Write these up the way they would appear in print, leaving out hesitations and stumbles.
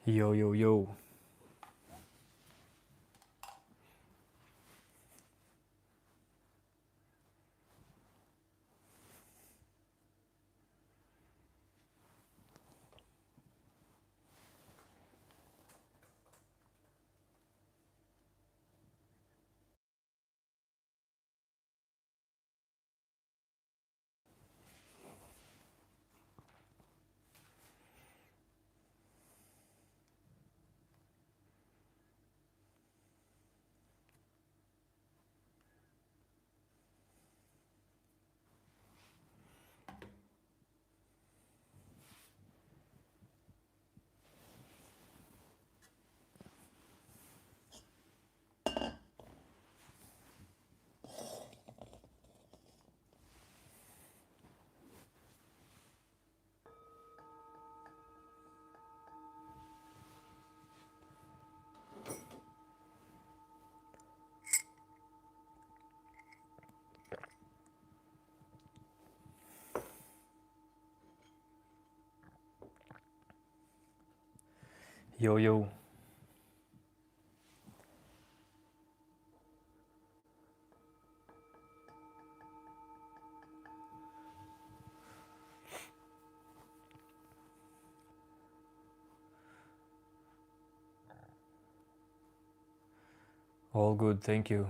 Yo, yo, yo. Yo, yo. All good, thank you.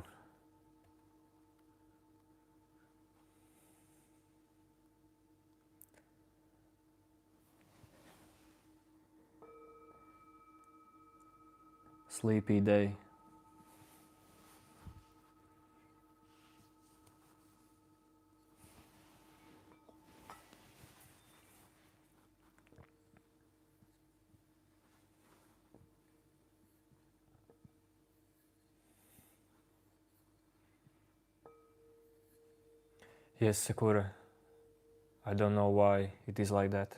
Sleepy day. Yes, Sakura. I don't know why it is like that.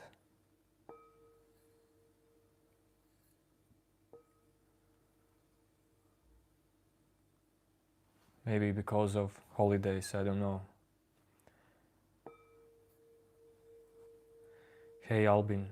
Maybe because of holidays, I don't know. Hey, Albin.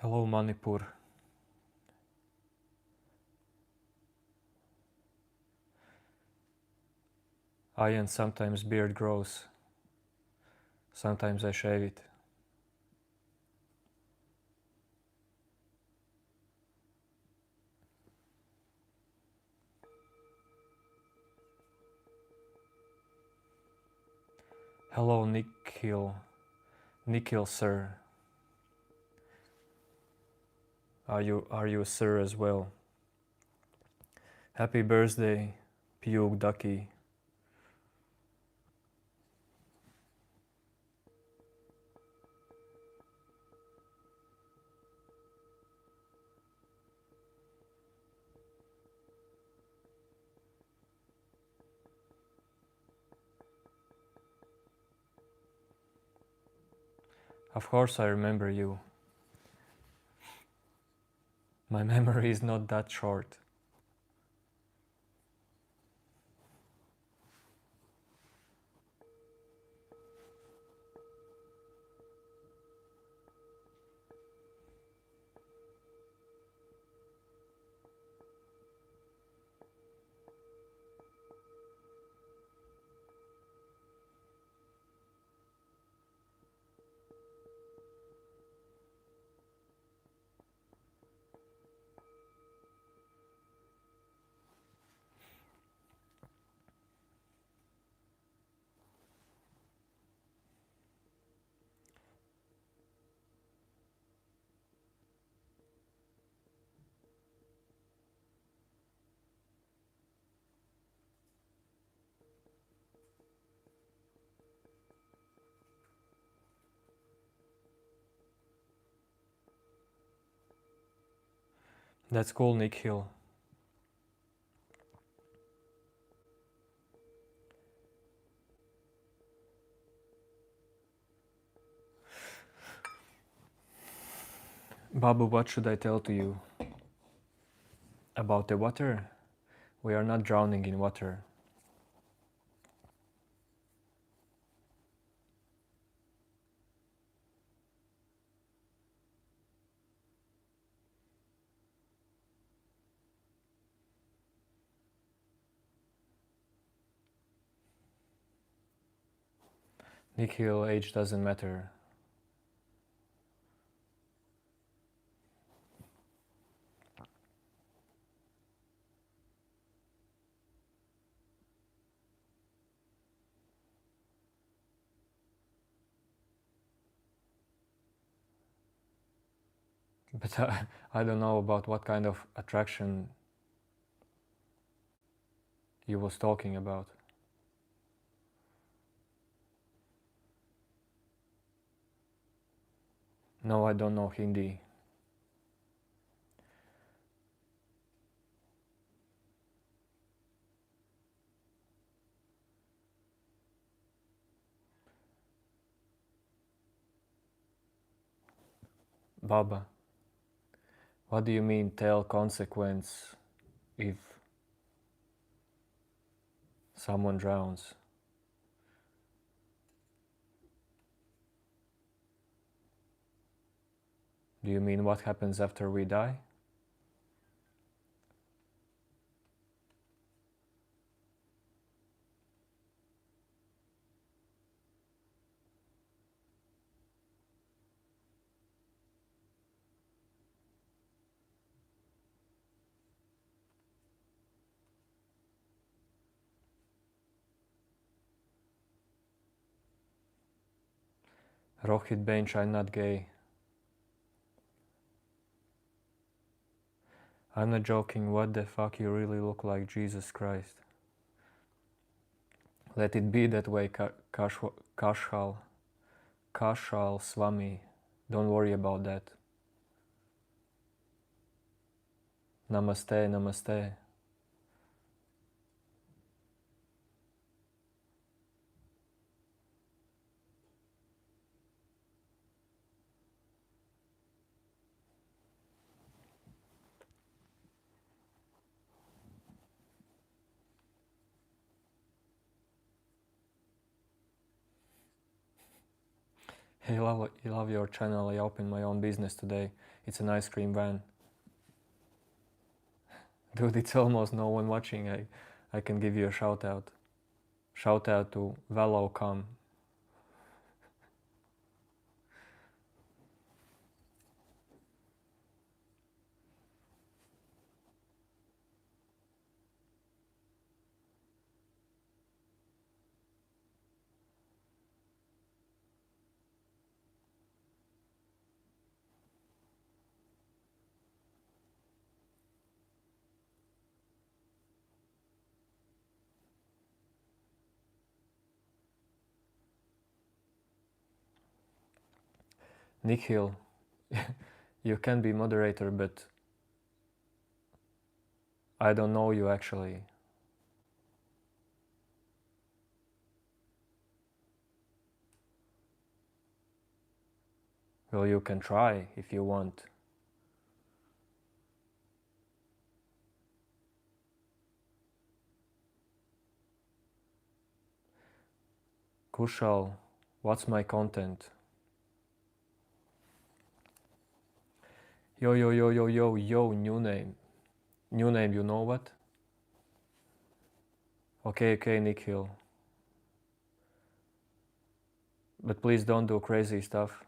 Hello, Manipur. And sometimes beard grows. Sometimes I shave it. Hello, Nikhil. Nikhil, sir. Are you a sir as well? Happy birthday, Piyuk Ducky. Of course I remember you. My memory is not that short. That's cool, Nikhil. Babu, what should I tell to you? About the water? We are not drowning in water. Nikhil, age doesn't matter. But I don't know about what kind of attraction you was talking about. No, I don't know Hindi. Baba, what do you mean tell consequence if someone drowns? Do you mean what happens after we die? Rohit Bench, I'm not gay. I'm not joking, what the fuck, you really look like Jesus Christ. Let it be that way, Kashal Swami. Don't worry about that. Namaste, namaste. Hey, love your channel. I opened my own business today. It's an ice cream van. Dude, it's almost no one watching. I can give you a shout out. Shout out to Velocom. Nikhil, you can be moderator, but I don't know you actually. Well, you can try if you want. Kushal, what's my content? Yo, yo, yo, yo, yo, yo, new name. New name, you know what? Okay, Nikhil. But please don't do crazy stuff.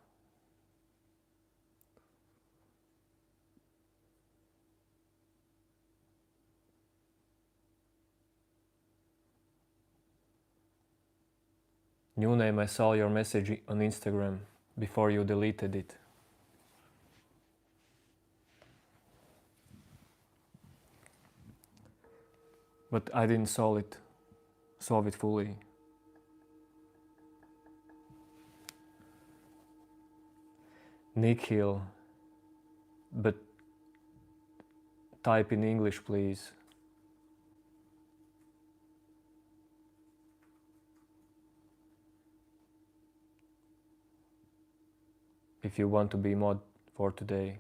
New name, I saw your message on Instagram before you deleted it. But I didn't solve it fully. Nikhil, but type in English, please. If you want to be mod for today.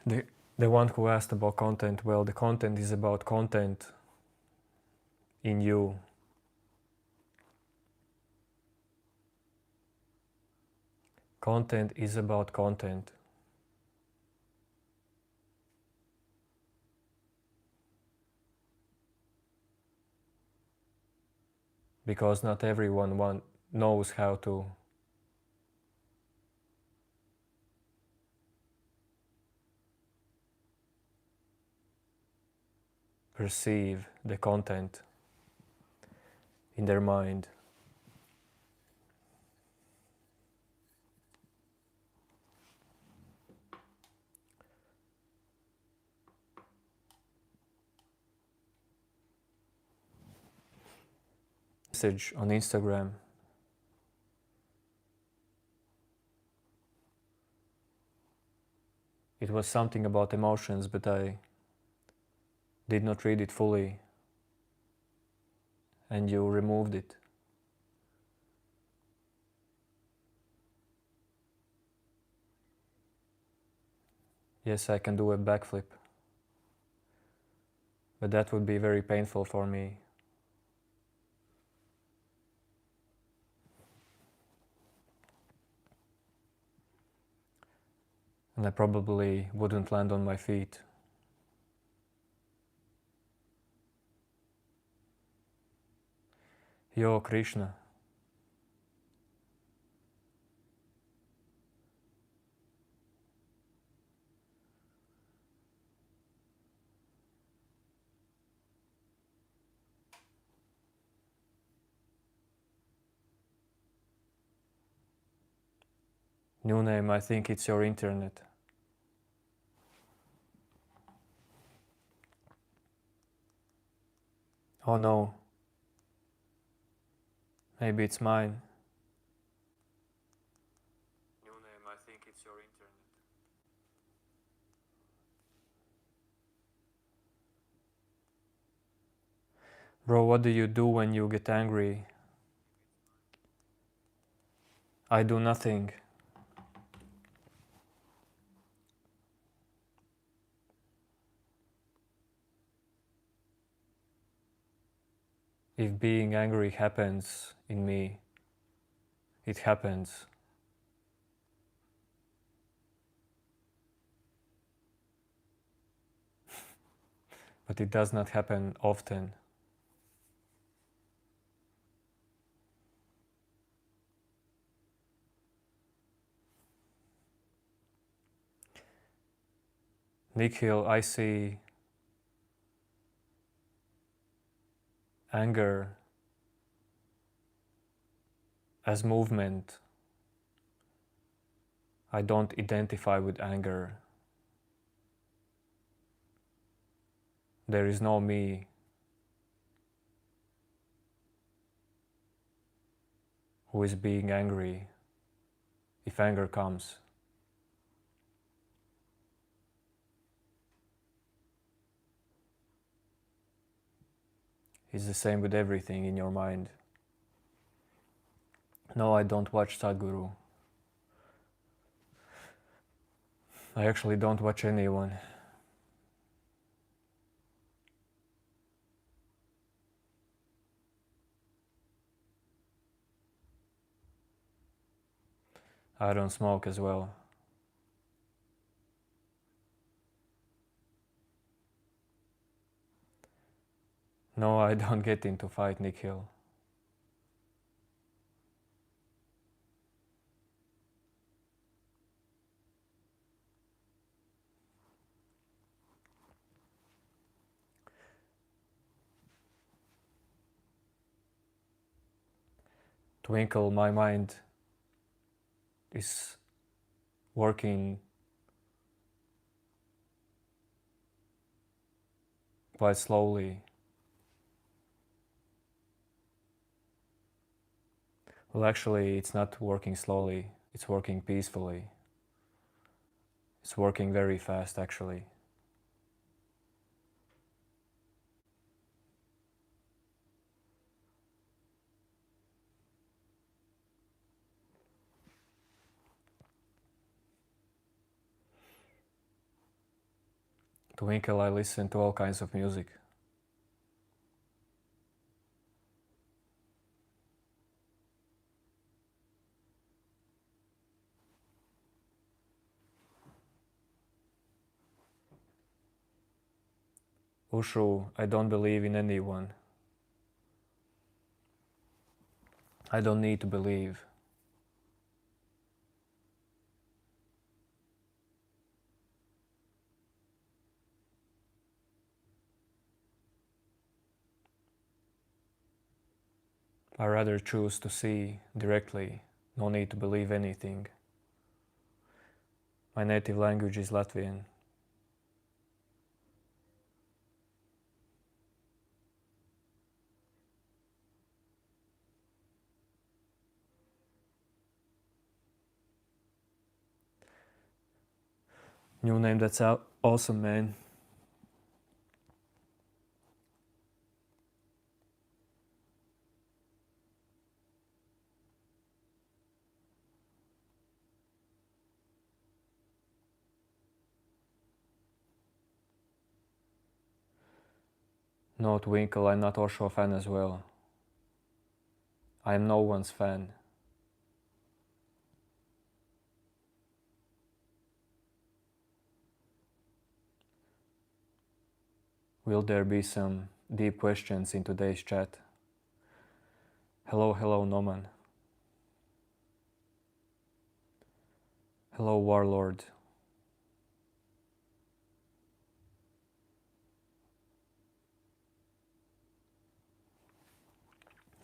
The, the one who asked about content, well, the content is about content in you. Content is about content. Because not everyone knows how to perceive the content in their mind. Message on Instagram. It was something about emotions, but I did not read it fully, and you removed it. Yes, I can do a backflip, but that would be very painful for me. And I probably wouldn't land on my feet. Yo, Krishna. New name, I think it's your internet. Oh no. Maybe it's mine. New name, I think it's your internet. Bro, what do you do when you get angry? I do nothing. If being angry happens in me, it happens. But it does not happen often. Nikhil, I see anger as movement. I don't identify with anger. There is no me who is being angry if anger comes. It's the same with everything in your mind. No, I don't watch Sadhguru. I actually don't watch anyone. I don't smoke as well. No, I don't get into fight, Nikhil. Twinkle, my mind is working quite slowly. Well, actually, it's not working slowly. It's working peacefully. It's working very fast, actually. Twinkle, I listen to all kinds of music. Ushu, I don't believe in anyone. I don't need to believe. I rather choose to see directly, no need to believe anything. My native language is Latvian. New name, that's awesome, man. No, Twinkle, I'm not Osho fan as well. I am no one's fan. Will there be some deep questions in today's chat? Hello, Noman. Hello, Warlord.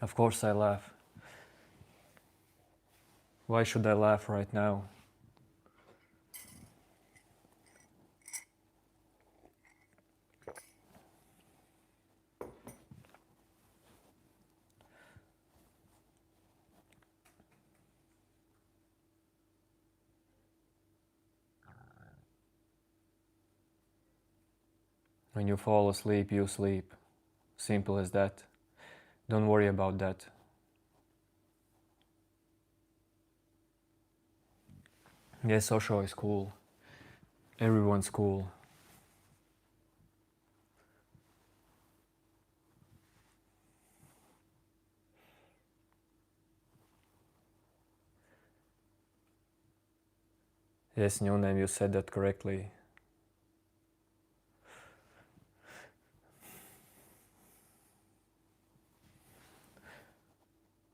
Of course I laugh. Why should I laugh right now? When you fall asleep, you sleep. Simple as that. Don't worry about that. Yes, Osho is cool. Everyone's cool. Yes, new name, you said that correctly.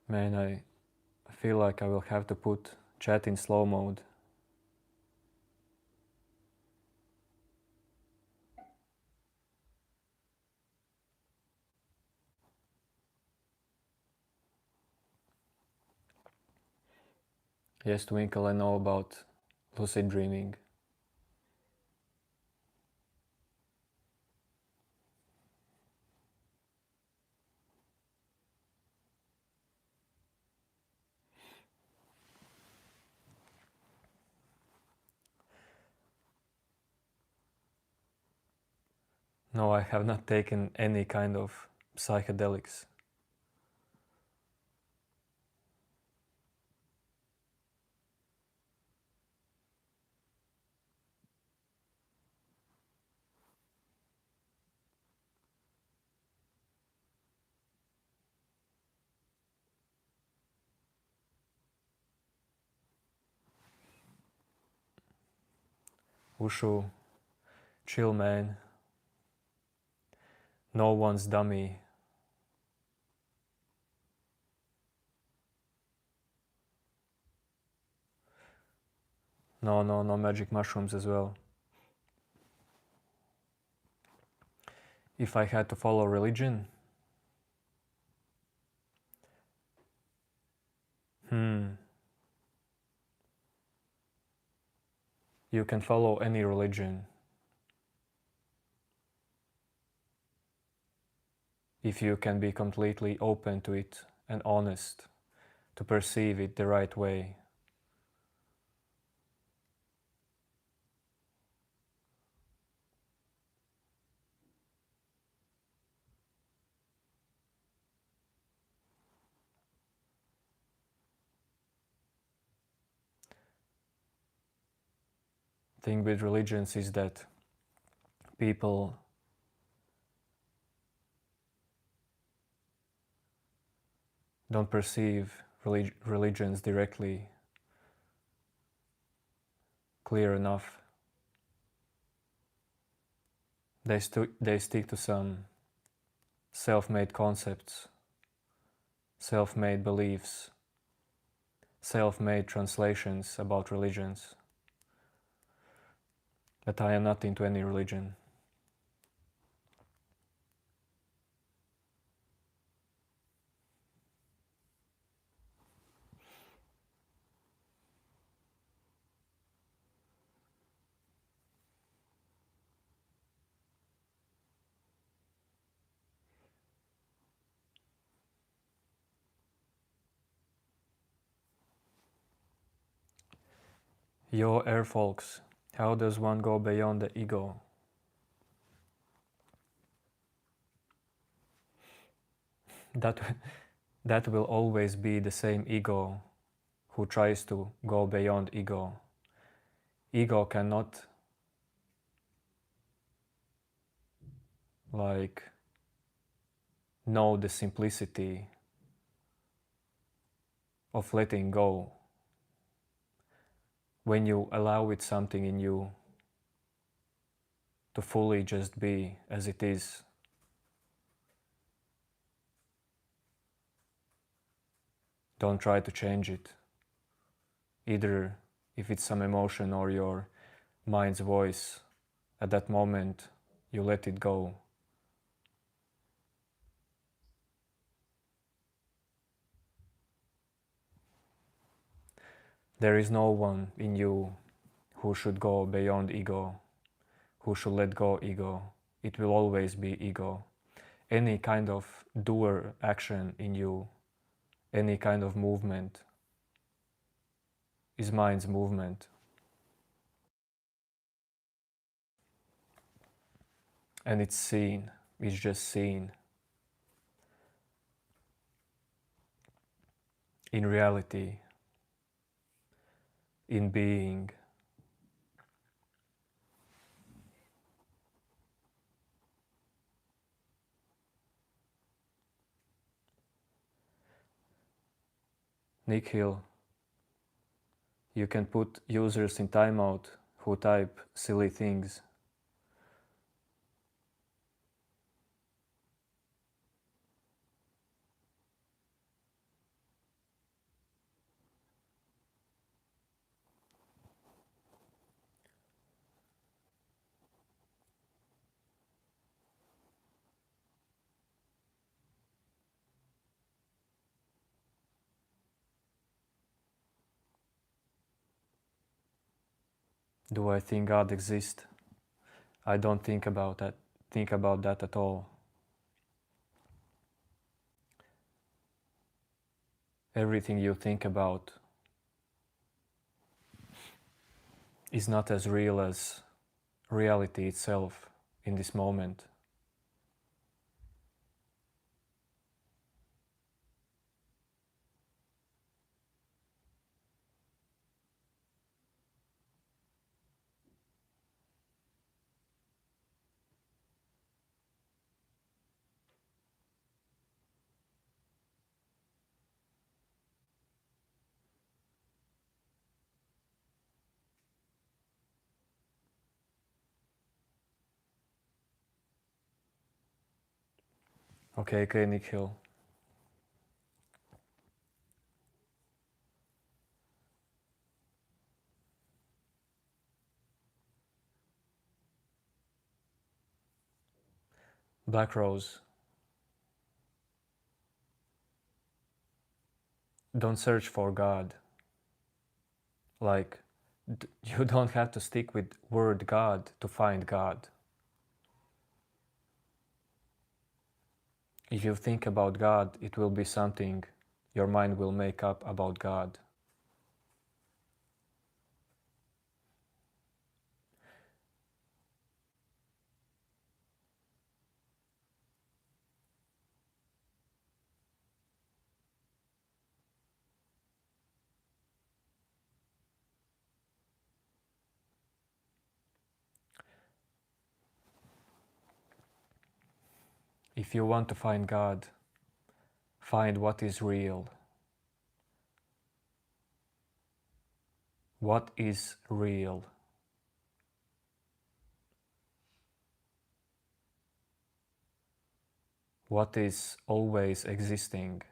Man, I feel like I will have to put chat in slow mode. Yes, Twinkle, I know about lucid dreaming. No, I have not taken any kind of psychedelics. Ushu, chill, man. No one's dummy. No magic mushrooms as well. If I had to follow religion, you can follow any religion if you can be completely open to it and honest to perceive it the right way. Thing with religions is that People don't perceive religions directly clear enough. They stick to some self-made concepts, self-made beliefs, self-made translations about religions. But I am not into any religion. Yo, air folks, how does one go beyond the ego? That, that will always be the same ego who tries to go beyond ego. Ego cannot know the simplicity of letting go. When you allow it something in you to fully just be as it is, don't try to change it. Either if it's some emotion or your mind's voice, at that moment you let it go. There is no one in you who should go beyond ego, who should let go ego. It will always be ego. Any kind of doer action in you, any kind of movement is mind's movement. And it's seen, it's just seen. In reality, in being. Nikhil, you can put users in timeout who type silly things. Do I think God exists? I don't think about that at all. Everything you think about is not as real as reality itself in this moment. Okay, Nikhil. Black Rose. Don't search for God. You don't have to stick with word God to find God. If you think about God, it will be something your mind will make up about God. If you want to find God, find what is real. What is real? What is always existing?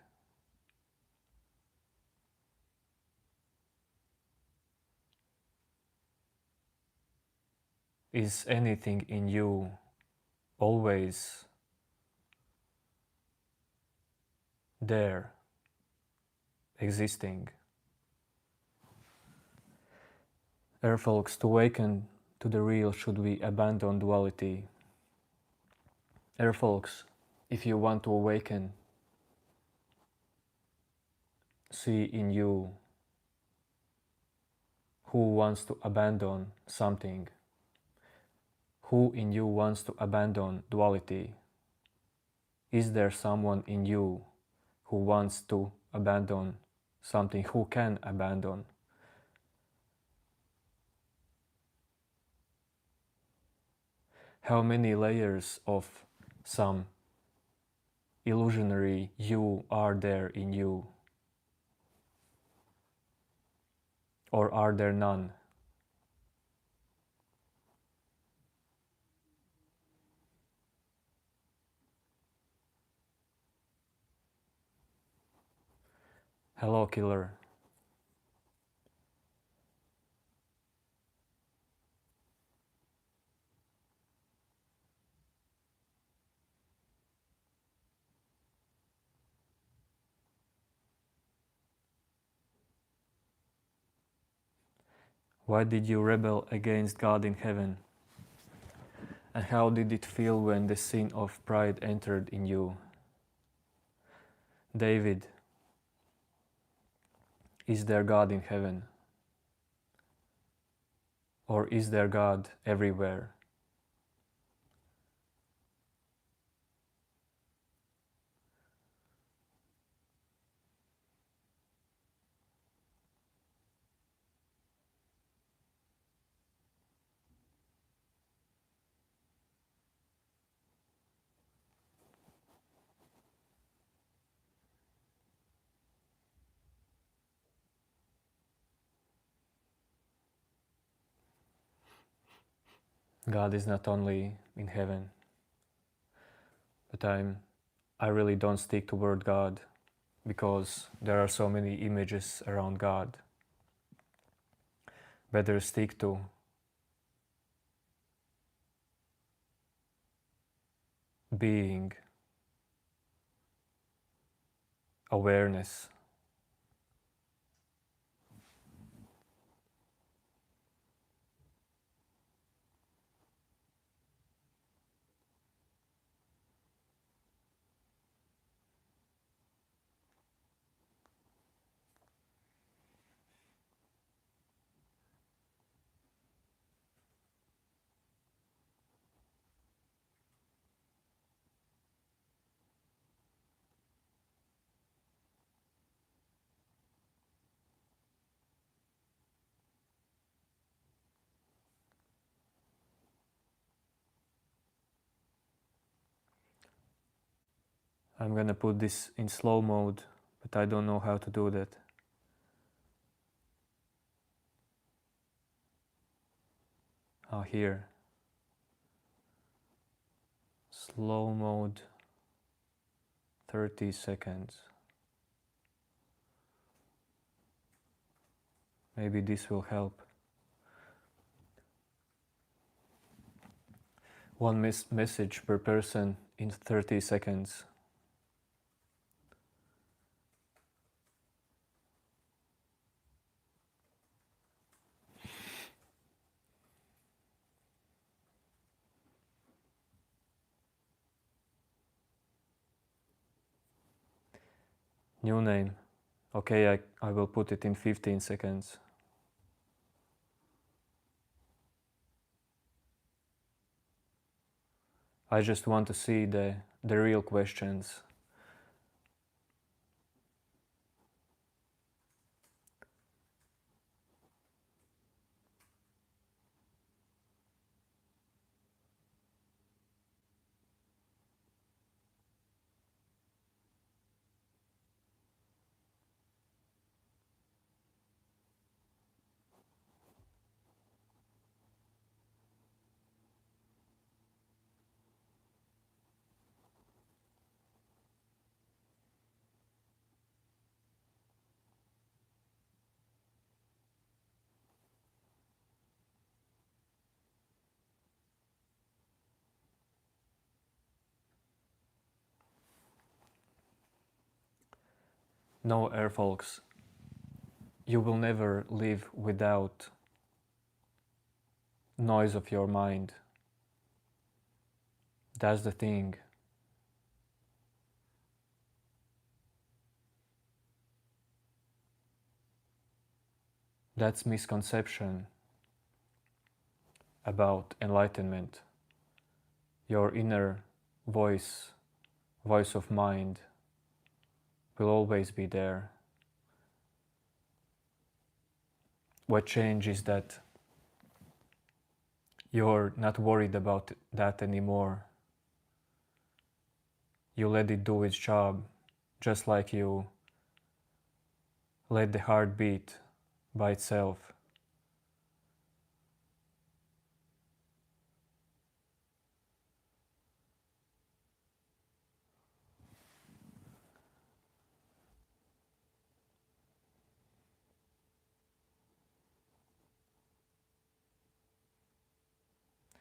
Is anything in you always there, existing? Dear folks, to awaken to the real, should we abandon duality? Dear folks, if you want to awaken, see in you who wants to abandon something. Who in you wants to abandon duality? Is there someone in you who wants to abandon something, who can abandon? How many layers of some illusionary you are there in you? Or are there none? Hello, killer. Why did you rebel against God in heaven? And how did it feel when the sin of pride entered in you? David, is there God in heaven? Or is there God everywhere? God is not only in heaven, but I really don't stick to word God because there are so many images around God. Better stick to being, awareness. I'm gonna put this in slow mode, but I don't know how to do that. Here. Slow mode, 30 seconds. Maybe this will help. One message per person in 30 seconds. New name. Okay, I will put it in 15 seconds. I just want to see the real questions. No, air folks, you will never live without noise of your mind. That's the thing. That's misconception about enlightenment. Your inner voice of mind will always be there. What changes is that you're not worried about that anymore. You let it do its job, just like you let the heart beat by itself.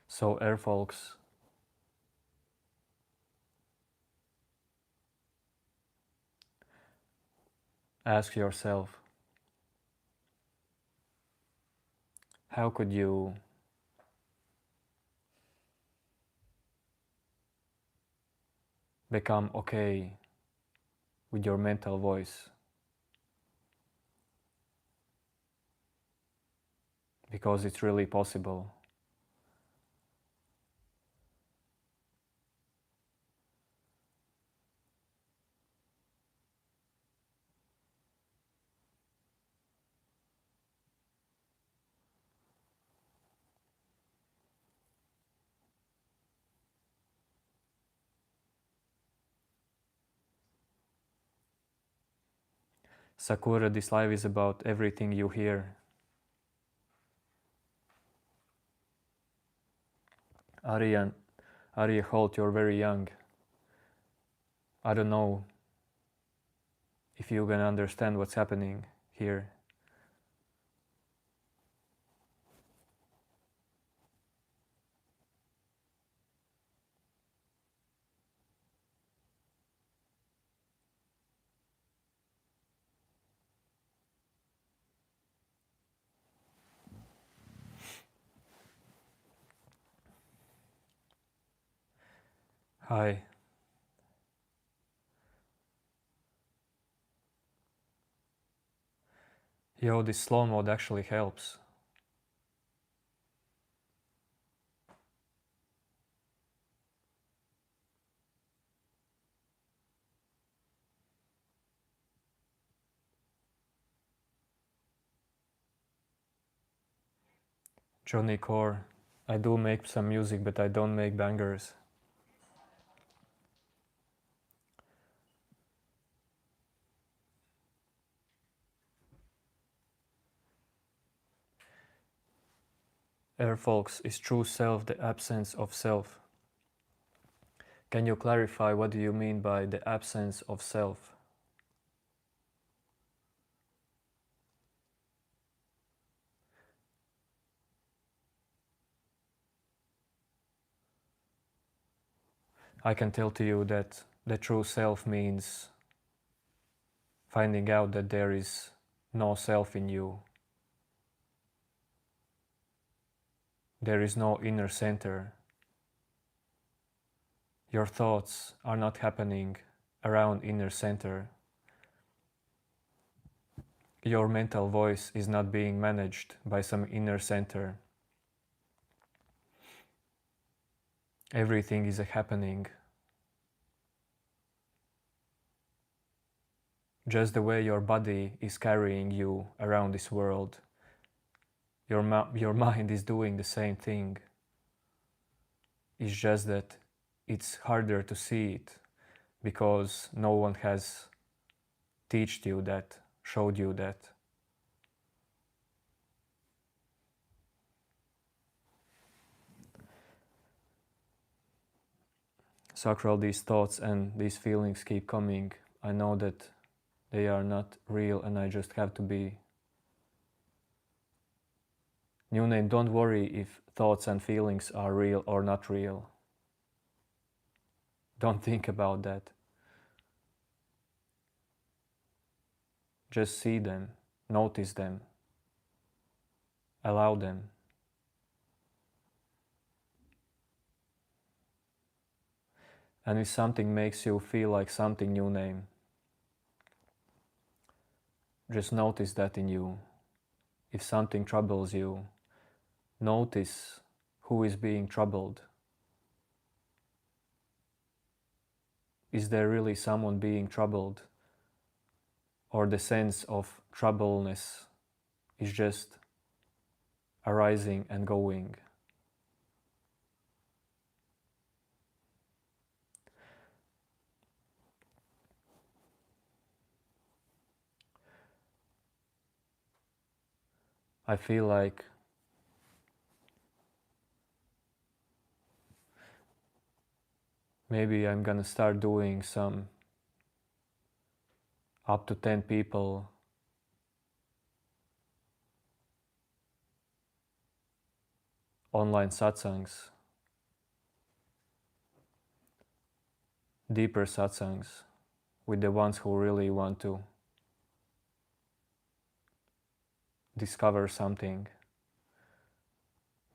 So, air folks, ask yourself, how could you become okay with your mental voice? Because it's really possible. Sakura, this life is about everything you hear. Arya Holt, you're very young. I don't know if you can understand what's happening here. Hi. Yo, this slow mode actually helps. Johnny Core, I do make some music, but I don't make bangers. Air folks, is true self the absence of self? Can you clarify what do you mean by the absence of self? I can tell to you that the true self means finding out that there is no self in you. There is no inner center. Your thoughts are not happening around inner center. Your mental voice is not being managed by some inner center. Everything is happening just the way your body is carrying you around this world. Your mind is doing the same thing. It's just that it's harder to see it because no one has taught you that, showed you that. Sacral, these thoughts and these feelings keep coming. I know that they are not real and I just have to be. New name, don't worry if thoughts and feelings are real or not real. Don't think about that. Just see them, notice them, allow them. And if something makes you feel like something new name, just notice that in you. If something troubles you, notice who is being troubled. Is there really someone being troubled? Or the sense of troubleness is just arising and going? I feel like maybe I'm gonna start doing some up to 10 people online satsangs, deeper satsangs, with the ones who really want to discover something.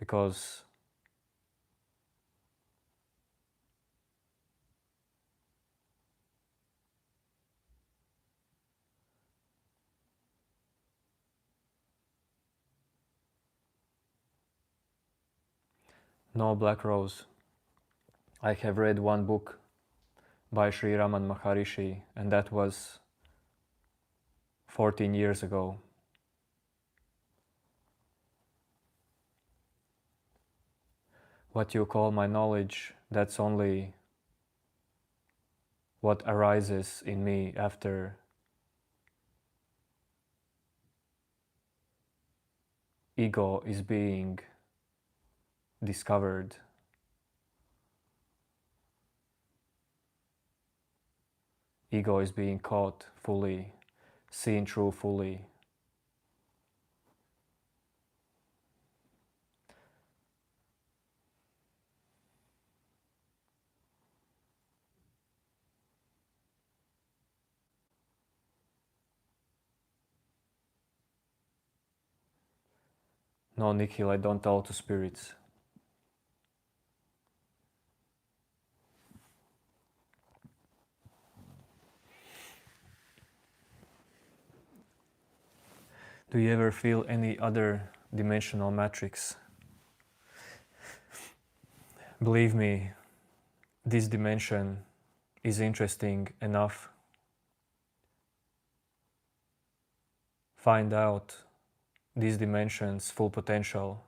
Because no, Black Rose, I have read one book by Sri Raman Maharishi, and that was 14 years ago. What you call my knowledge, that's only what arises in me after ego is being discovered. Ego is being caught fully, seen through fully. No, Nikhil, I don't talk to spirits. Do you ever feel any other dimensional matrix? Believe me, this dimension is interesting enough. Find out this dimension's full potential.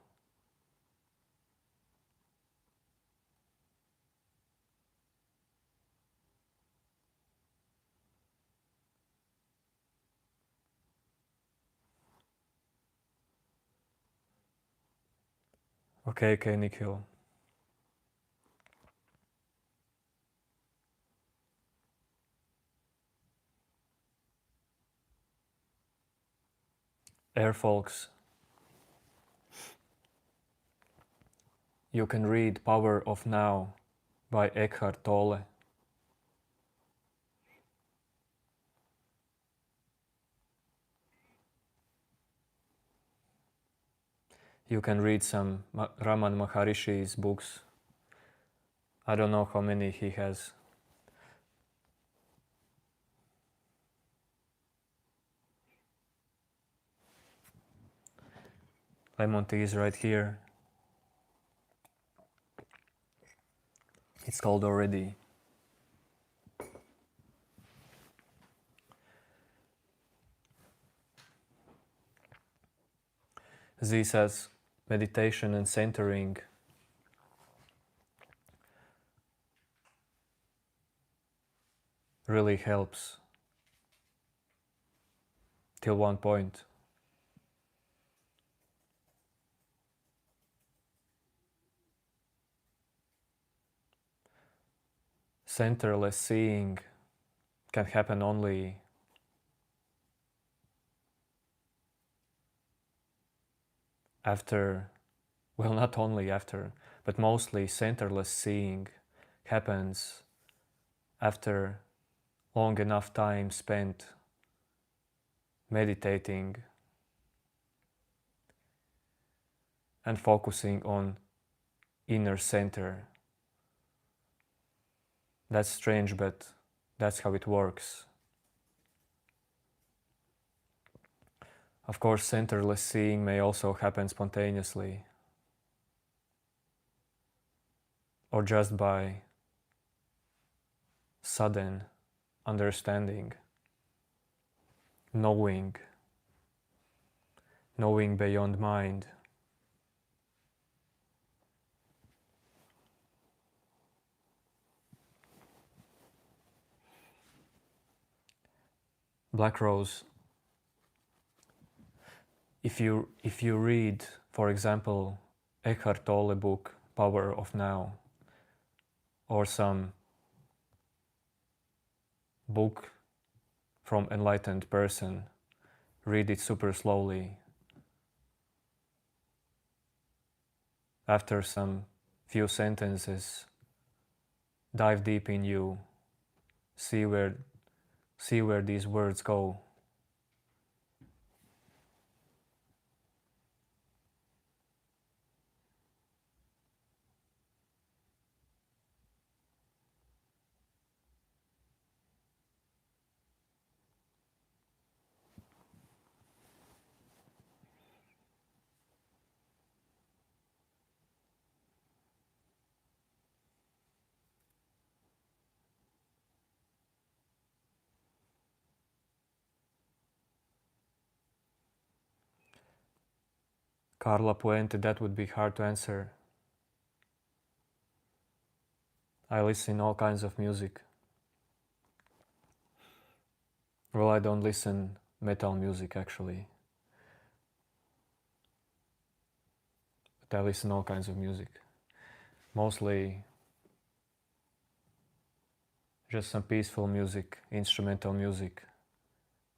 Okay, Nikhil. Air folks, you can read Power of Now by Eckhart Tolle. You can read some Raman Maharishi's books. I don't know how many he has. Lemon tea is right here. It's cold already. Z says meditation and centering really helps till one point. Centerless seeing can happen only after, well, not only after, but mostly centerless seeing happens after long enough time spent meditating and focusing on inner center. That's strange, but that's how it works. Of course, centerless seeing may also happen spontaneously, or just by sudden understanding, knowing beyond mind. Black Rose, if you read, for example, Eckhart Tolle book, Power of Now, or some book from enlightened person, read it super slowly. After some few sentences, dive deep in you, see where these words go. Carla Puente, that would be hard to answer. I listen all kinds of music. Well, I don't listen metal music actually, but I listen all kinds of music. Mostly just some peaceful music, instrumental music,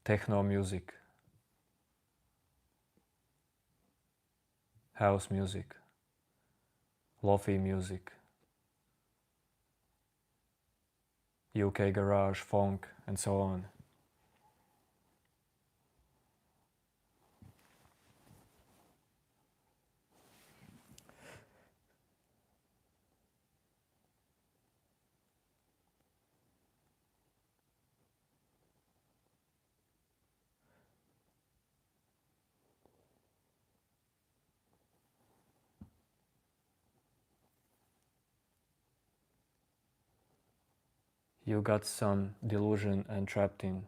techno music, house music, lofi music, UK garage, funk, and so on. You got some delusion and trapped in.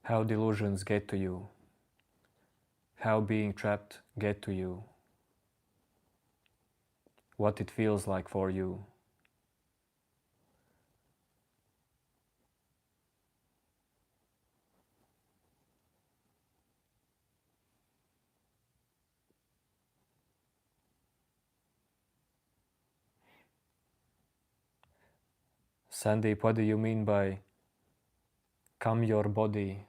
How delusions get to you. How being trapped get to you. What it feels like for you. Sandeep, what do you mean by calm your body?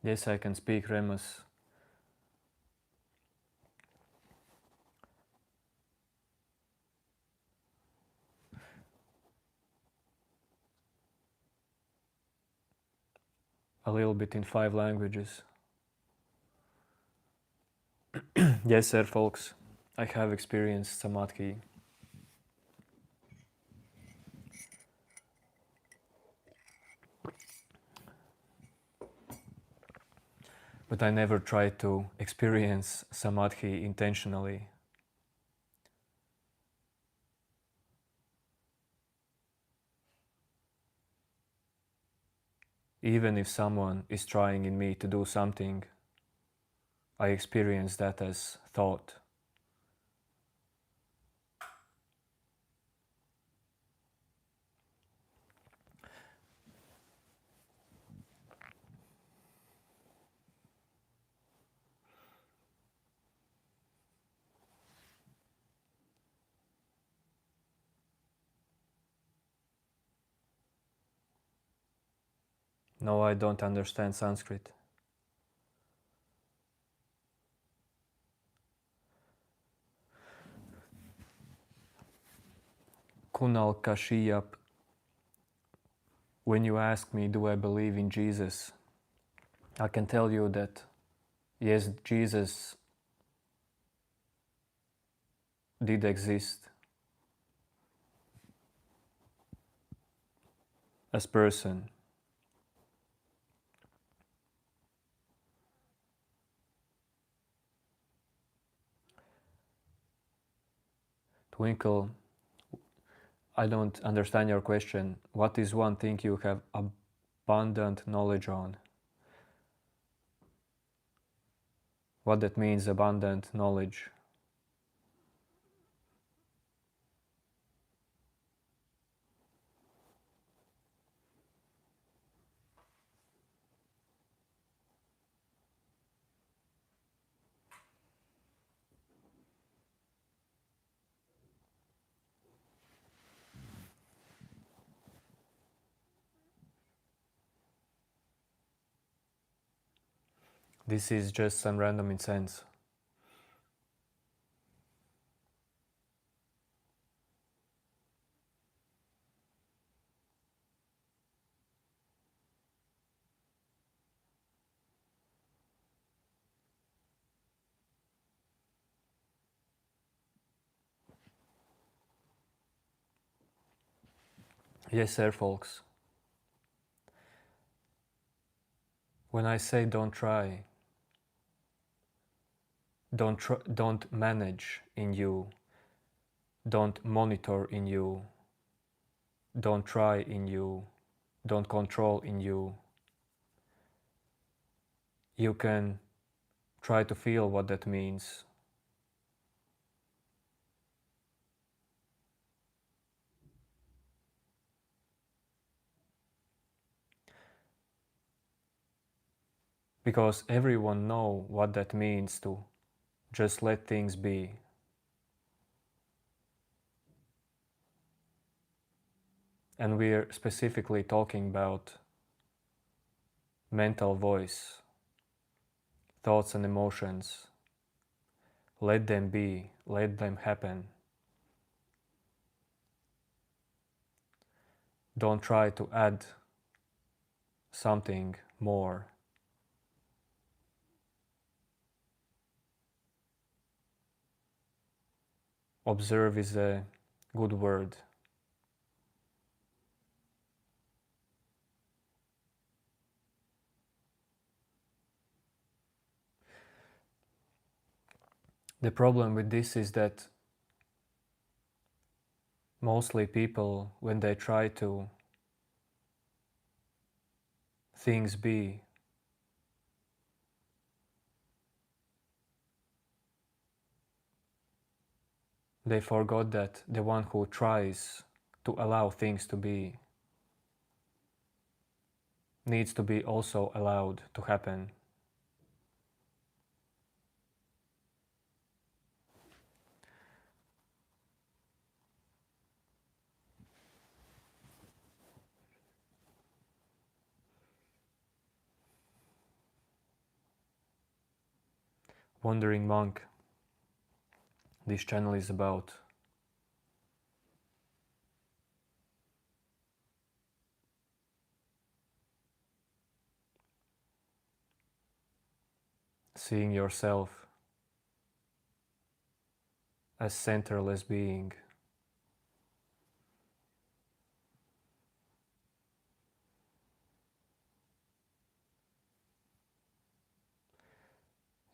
Yes, I can speak, Remus. A little bit in 5 languages. Yes, sir, folks. I have experienced samadhi. But I never tried to experience samadhi intentionally. Even if someone is trying in me to do something, I experience that as thought. No, I don't understand Sanskrit. Kunal Kashyap, when you ask me, do I believe in Jesus? I can tell you that, yes, Jesus did exist as person. Twinkle, I don't understand your question. What is one thing you have abundant knowledge on? What that means, abundant knowledge? This is just some random sense. Yes, sir, folks. When I say don't try, don't manage in you, don't monitor in you, don't try in you, don't control in you. You can try to feel what that means. Because everyone knows what that means to just let things be. And we're specifically talking about mental voice, thoughts and emotions. Let them be, let them happen. Don't try to add something more. Observe is a good word. The problem with this is that mostly people, when they try to things be, they forgot that the one who tries to allow things to be needs to be also allowed to happen. Wandering Monk, this channel is about seeing yourself as centerless being.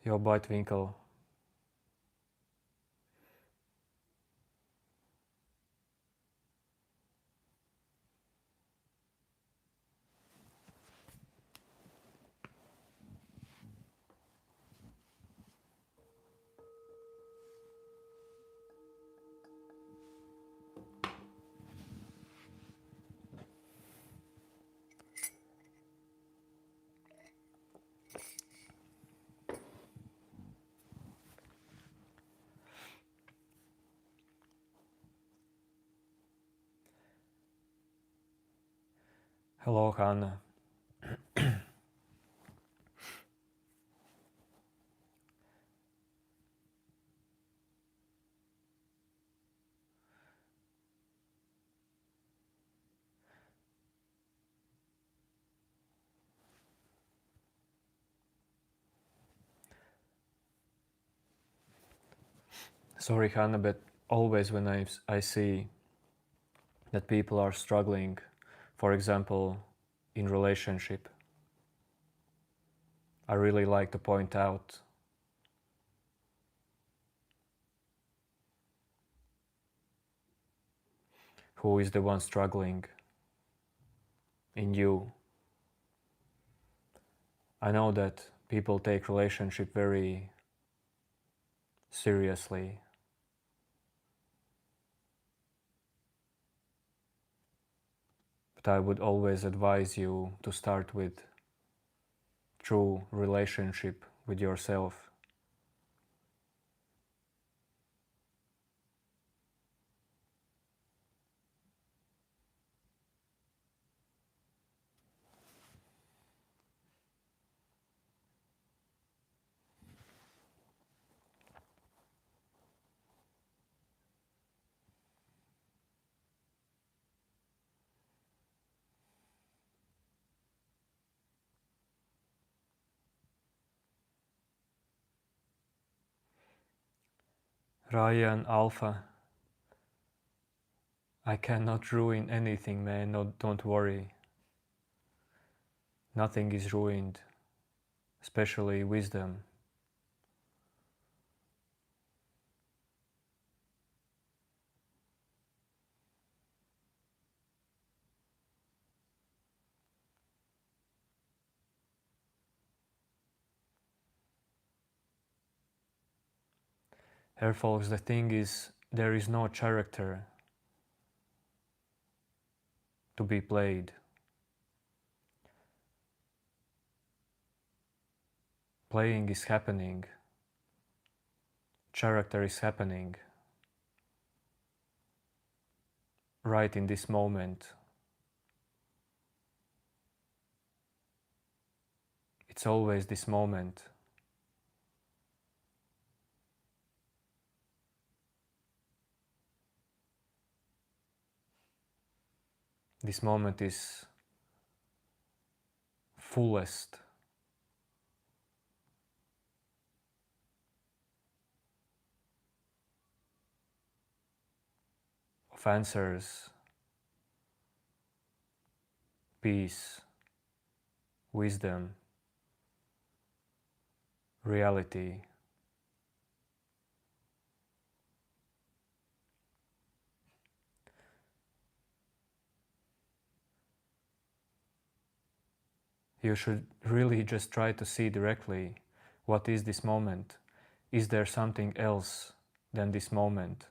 Your Twinkle. Hello, Hannah. Sorry, Hannah, but always when I see that people are struggling, for example, in relationship, I really like to point out who is the one struggling in you. I know that people take relationship very seriously, but I would always advise you to start with true relationship with yourself. Ryan Alpha, I cannot ruin anything, man, no, don't worry. Nothing is ruined, especially wisdom. Here, folks, the thing is, there is no character to be played. Playing is happening. Character is happening. Right in this moment. It's always this moment. This moment is fullest of answers, peace, wisdom, reality. You should really just try to see directly what is this moment. Is there something else than this moment?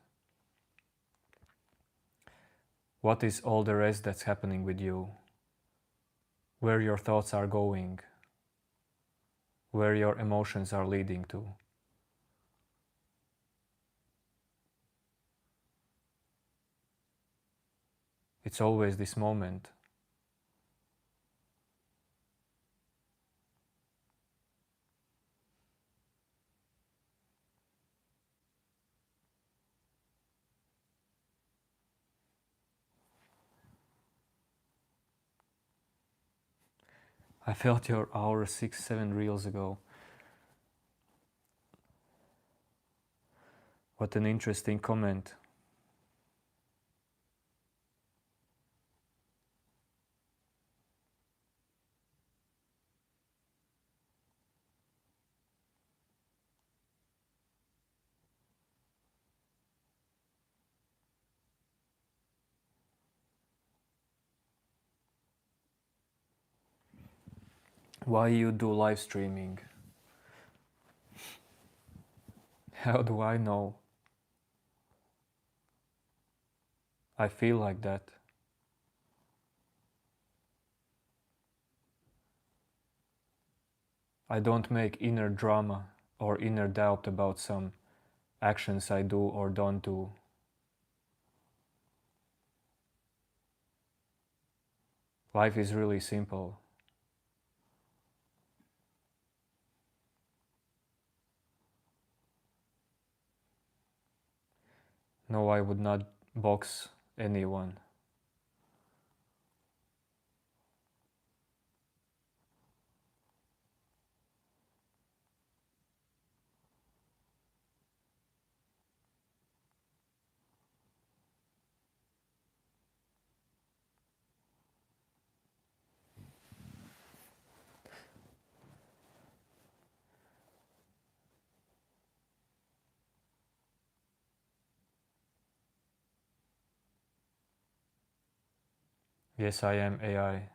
What is all the rest that's happening with you? Where your thoughts are going? Where your emotions are leading to? It's always this moment. I felt your hour 6-7 reels ago. What an interesting comment. Why you do live streaming? How do I know? I feel like that. I don't make inner drama or inner doubt about some actions I do or don't do. Life is really simple. No, I would not box anyone. Yes, I am AI.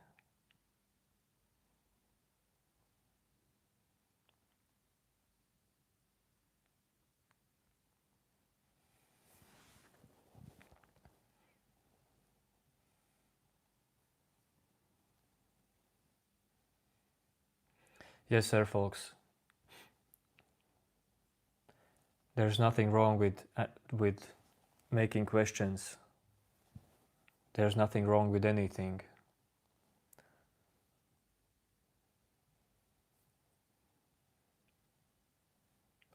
Yes, sir, folks. There's nothing wrong with making questions. There's nothing wrong with anything.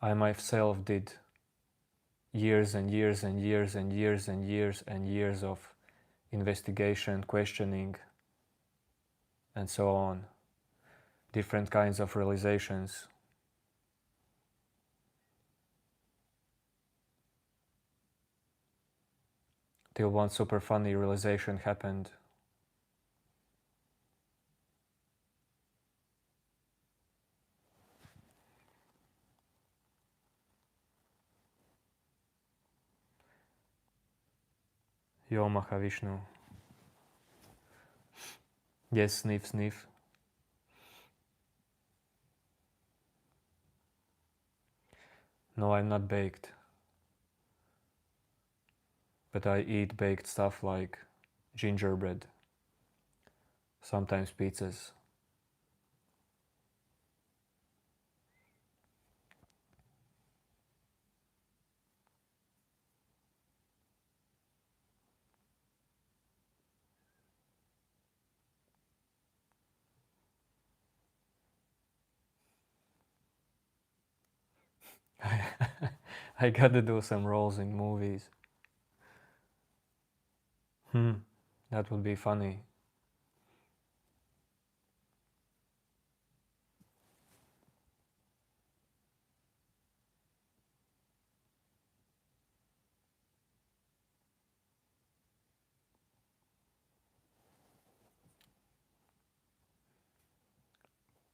I myself did years and years and years and years and years and years of investigation, questioning, and so on. Different kinds of realizations. Till one super funny realization happened. Yo Mahavishnu. Yes, sniff, sniff. No, I'm not baked. But I eat baked stuff like gingerbread, sometimes pizzas. I gotta do some roles in movies. That would be funny.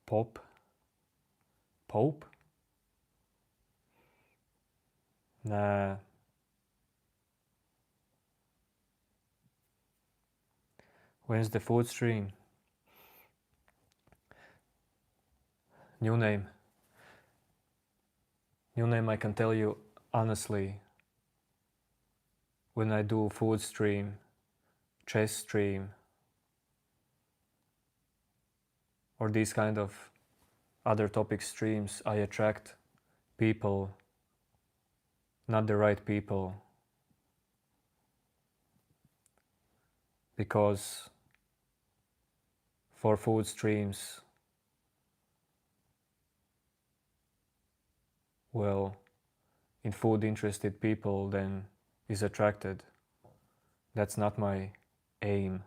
Pop? Pope? Nah. When's the food stream? New name. New name, I can tell you honestly. When I do food stream, chess stream, or these kind of other topic streams, I attract people, not the right people. Because for food streams, well, in food interested people then is attracted. That's not my aim.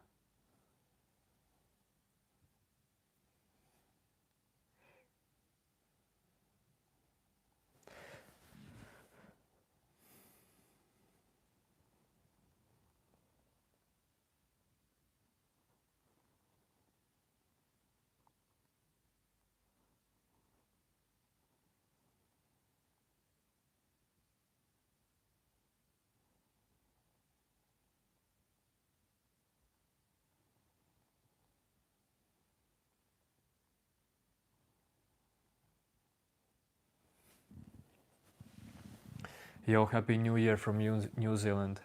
Yo, Happy New Year from New Zealand.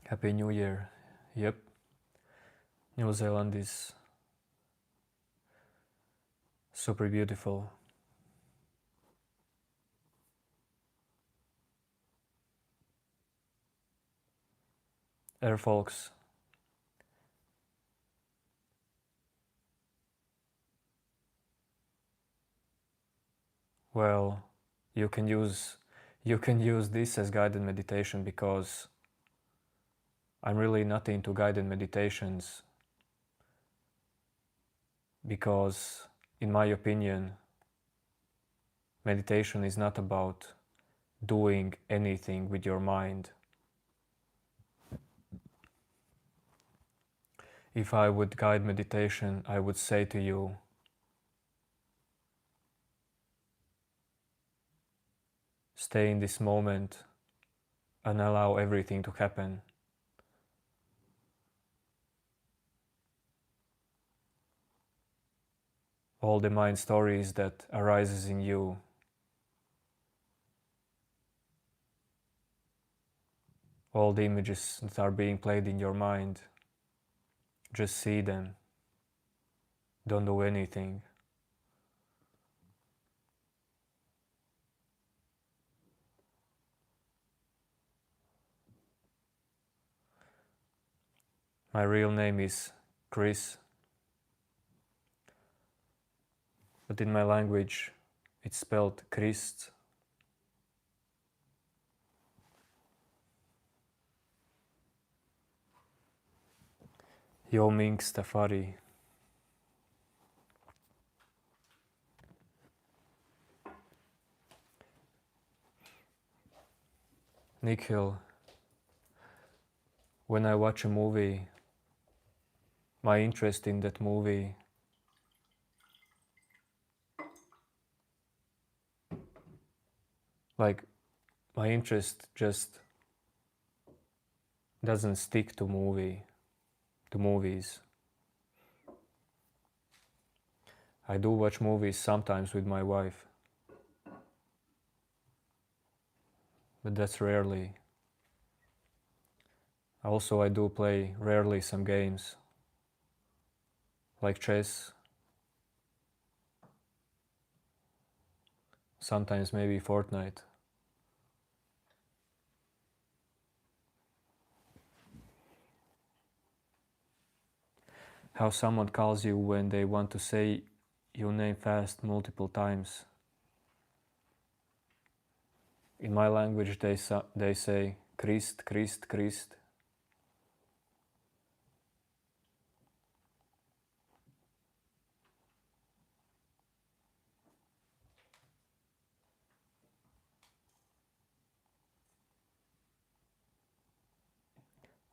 Happy New Year. Yep. New Zealand is super beautiful. Air folks. Well, you can use this as guided meditation because I'm really not into guided meditations, because in my opinion meditation is not about doing anything with your mind. If I would guide meditation, I would say to you, stay in this moment and allow everything to happen. all the mind stories that arises in you, all the images that are being played in your mind, just see them. Don't do anything. My real name is Chris, but in my language it's spelled Christ. Yo Ming Stafari. Nikhil, when I watch a movie, my interest in that movie my interest just doesn't stick to movies. I do watch movies sometimes with my wife, but that's rarely. Also, I do play rarely some games, like chess, sometimes maybe Fortnite. How someone calls you when they want to say your name fast multiple times. In my language they say Christ, Christ, Christ.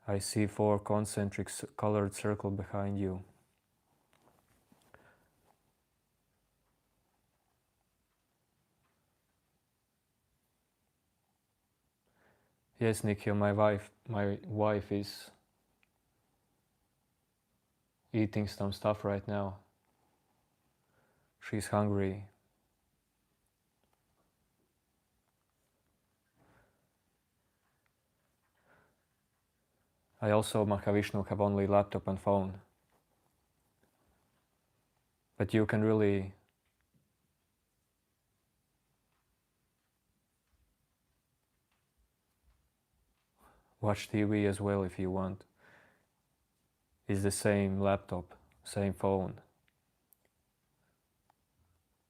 I see 4 concentric colored circles behind you. Yes, Nikhil, my wife is eating some stuff right now. She's hungry. I also, Mahavishnu, have only laptop and phone. But you can really watch TV as well if you want. It's the same laptop, same phone.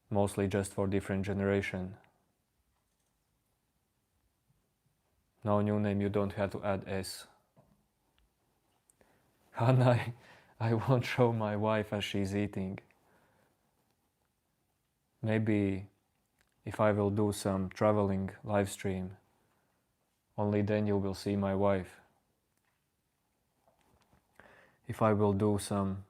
Mostly just for different generation. No new name, you don't have to add S. Hannah, I won't show my wife as she's eating. Maybe if I will do some traveling live stream, only then you will see my wife. If I will do some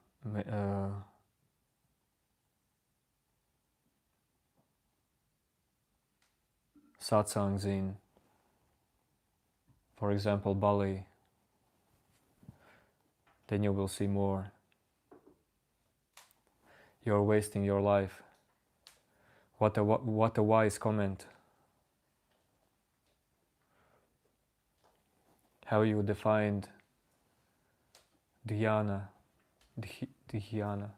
Satsangs in, for example, Bali, then you will see more. You're wasting your life. What a wise comment. How you defined dhyana, dhyana.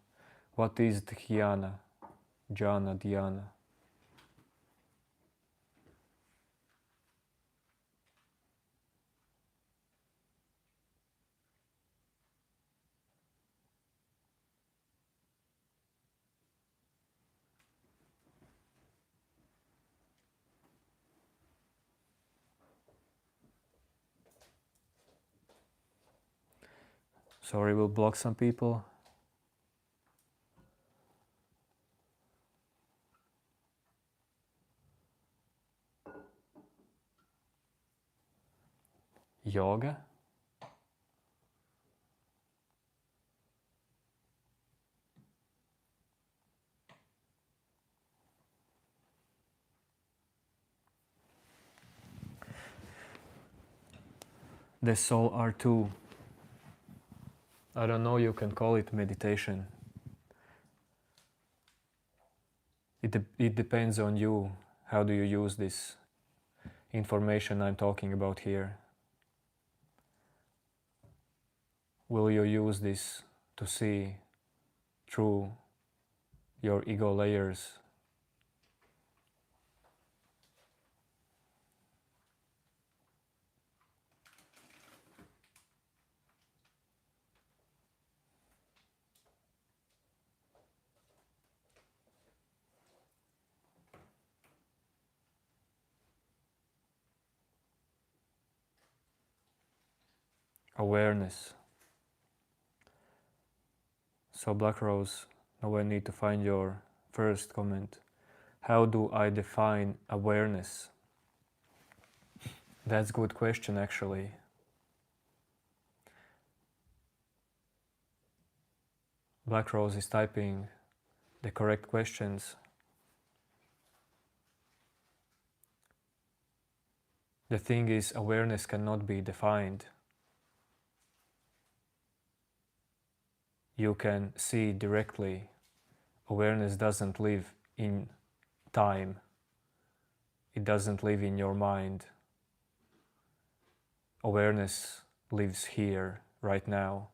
What is dhyana, jhana, dhyana? Sorry, we'll block some people. Yoga? The soul are two. I don't know, you can call it meditation. it depends on you. How do you use this information I'm talking about here? Will you use this to see through your ego layers? Awareness. So Black Rose, now I need to find your first comment. How do I define awareness? That's a good question, actually. Black Rose is typing the correct questions. The thing is, awareness cannot be defined. You can see directly. Awareness doesn't live in time. It doesn't live in your mind. Awareness lives here, right now.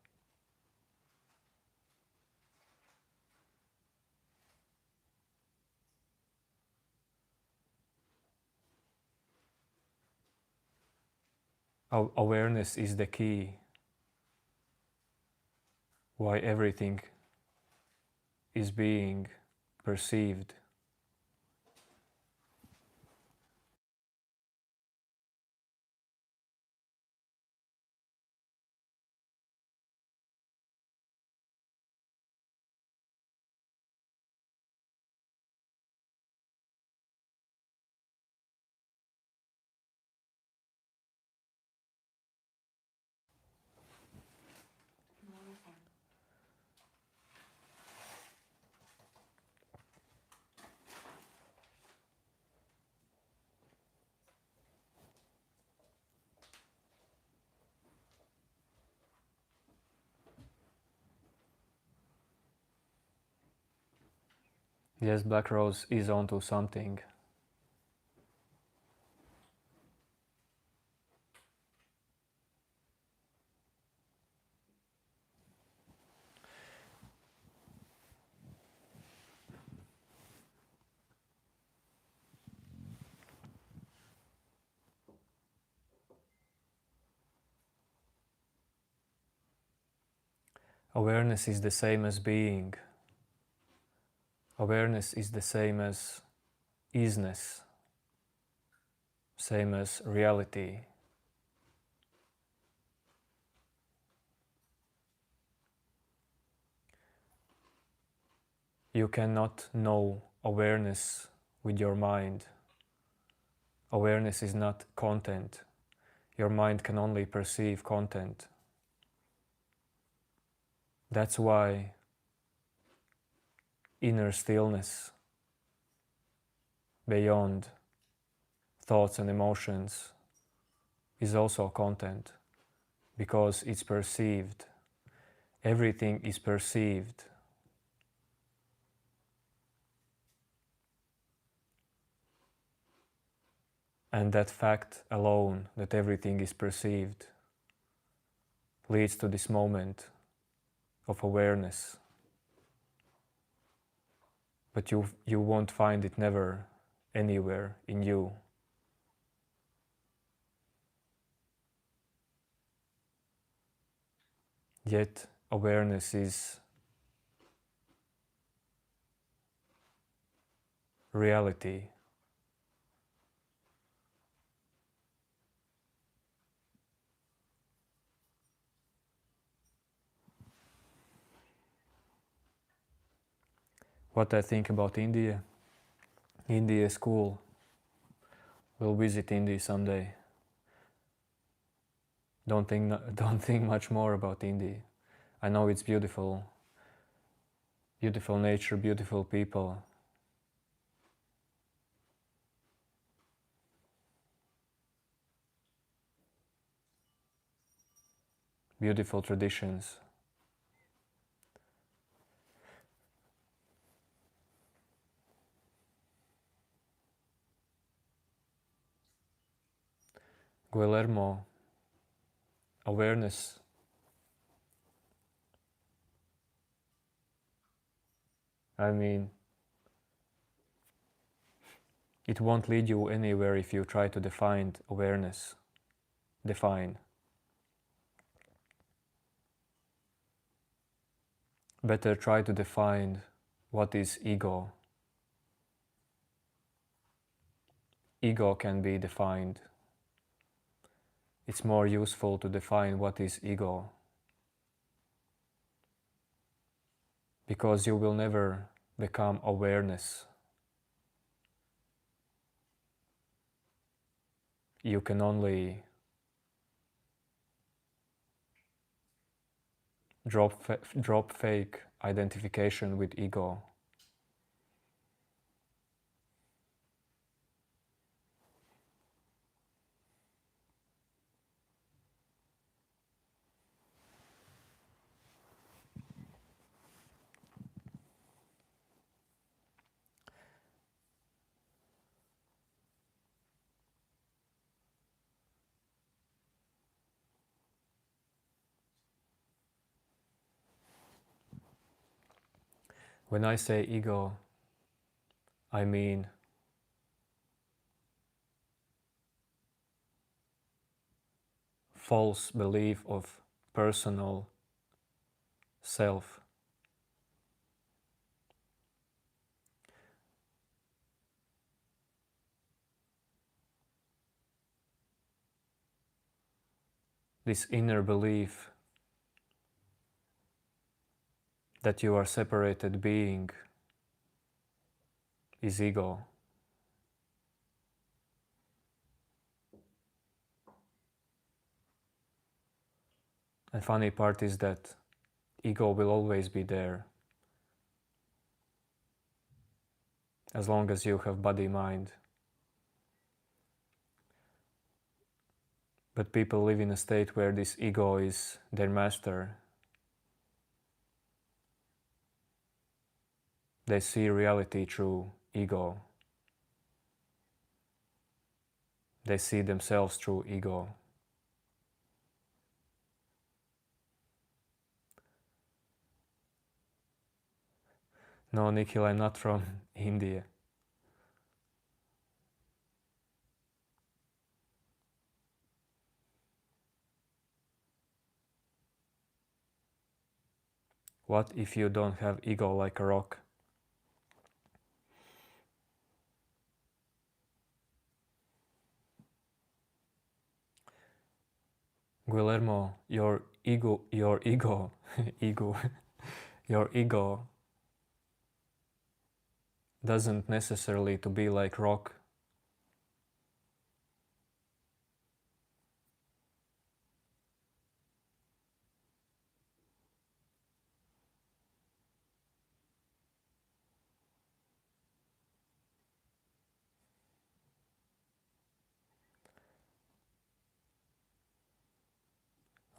Awareness is the key why everything is being perceived. Yes, Black Rose is onto something. Awareness is the same as being. Awareness is the same as isness, same as reality. You cannot know awareness with your mind. Awareness is not content. Your mind can only perceive content. That's why inner stillness, beyond thoughts and emotions, is also content, because it's perceived. Everything is perceived. And that fact alone, that everything is perceived, leads to this moment of awareness. But you won't find it never anywhere in you. Yet awareness is reality. What I think about India? India is cool. We'll visit India someday. Don't think much more about India. I know it's beautiful. Beautiful nature, beautiful people. Beautiful traditions. Guillermo, awareness I mean, it won't lead you anywhere if you try to define awareness. Define. Better try to define what is ego. Ego can be defined. It's more useful to define what is ego, because you will never become awareness. You can only drop fake identification with ego. When I say ego, I mean false belief of personal self. This inner belief that you are separated being is ego. And funny part is that ego will always be there as long as you have body-mind. But people live in a state where this ego is their master. They see reality through ego. They see themselves through ego. No, Nikhil, I'm not from India. What if you don't have ego like a rock? Guillermo, ego, your ego doesn't necessarily to be like rock.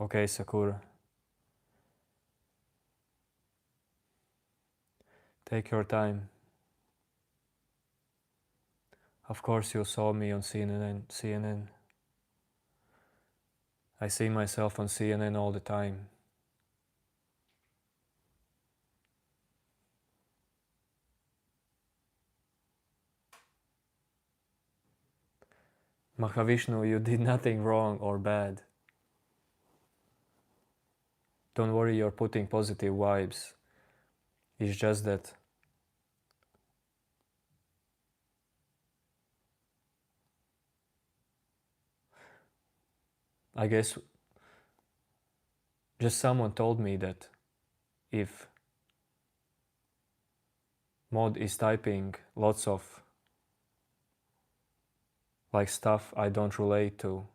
Okay, Sakura. Take your time. Of course you saw me on CNN. I see myself on CNN all the time. Mahavishnu, you did nothing wrong or bad. Don't worry, you're putting positive vibes. It's just that I guess just someone told me that if Mod is typing lots of like stuff I don't relate to,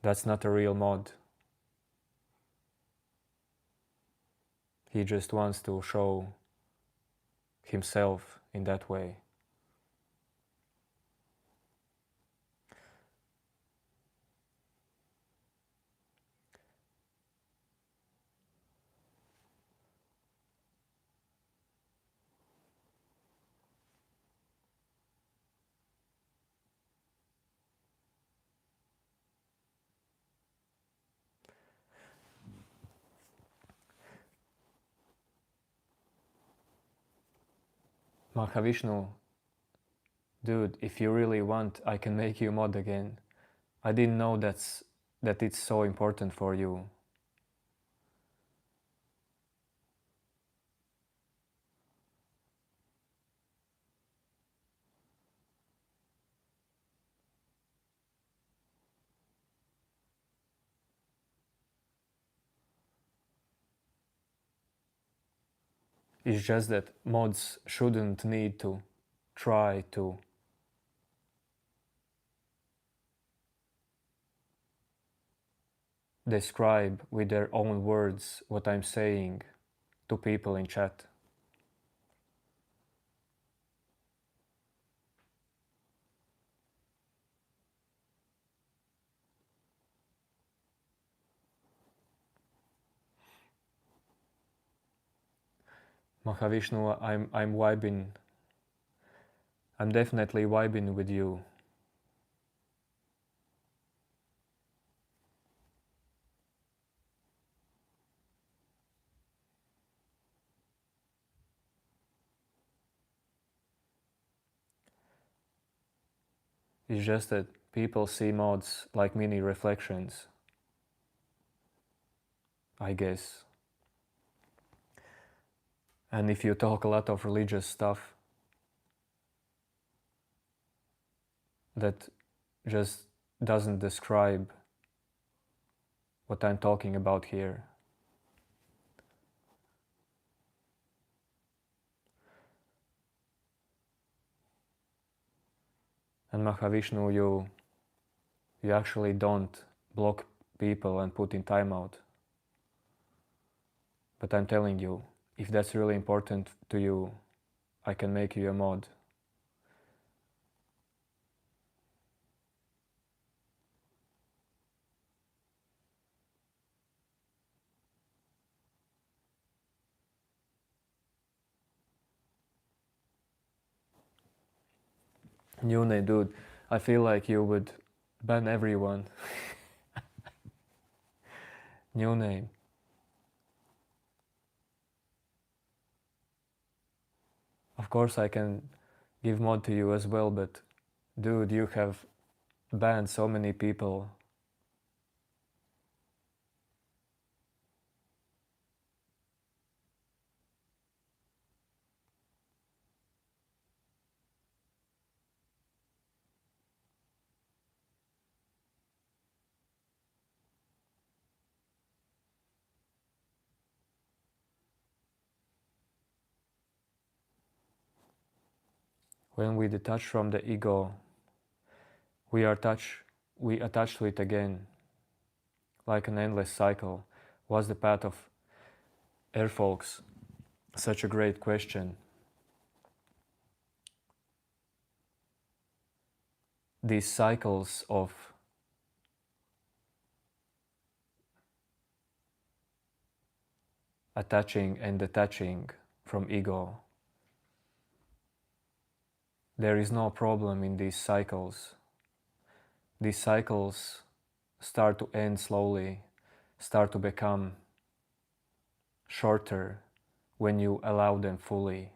that's not a real Mod. He just wants to show himself in that way. Mahavishnu, dude, if you really want, I can make you mod again. I didn't know that it's so important for you. It's just that mods shouldn't need to try to describe with their own words what I'm saying to people in chat. Mahavishnu, I'm vibing. I'm definitely vibing with you. It's just that people see mods like mini reflections, I guess. And if you talk a lot of religious stuff, that just doesn't describe what I'm talking about here. And Mahavishnu, you actually don't block people and put in timeout. But I'm telling you, if that's really important to you, I can make you a mod. Nune, dude, I feel like you would ban everyone. New name. Of course I can give mod to you as well, but dude, you have banned so many people. When we detach from the ego, we attach to it again, like an endless cycle. What's the path of air folks? Such a great question. These cycles of attaching and detaching from ego, there is no problem in these cycles. These cycles start to end slowly, start to become shorter when you allow them fully.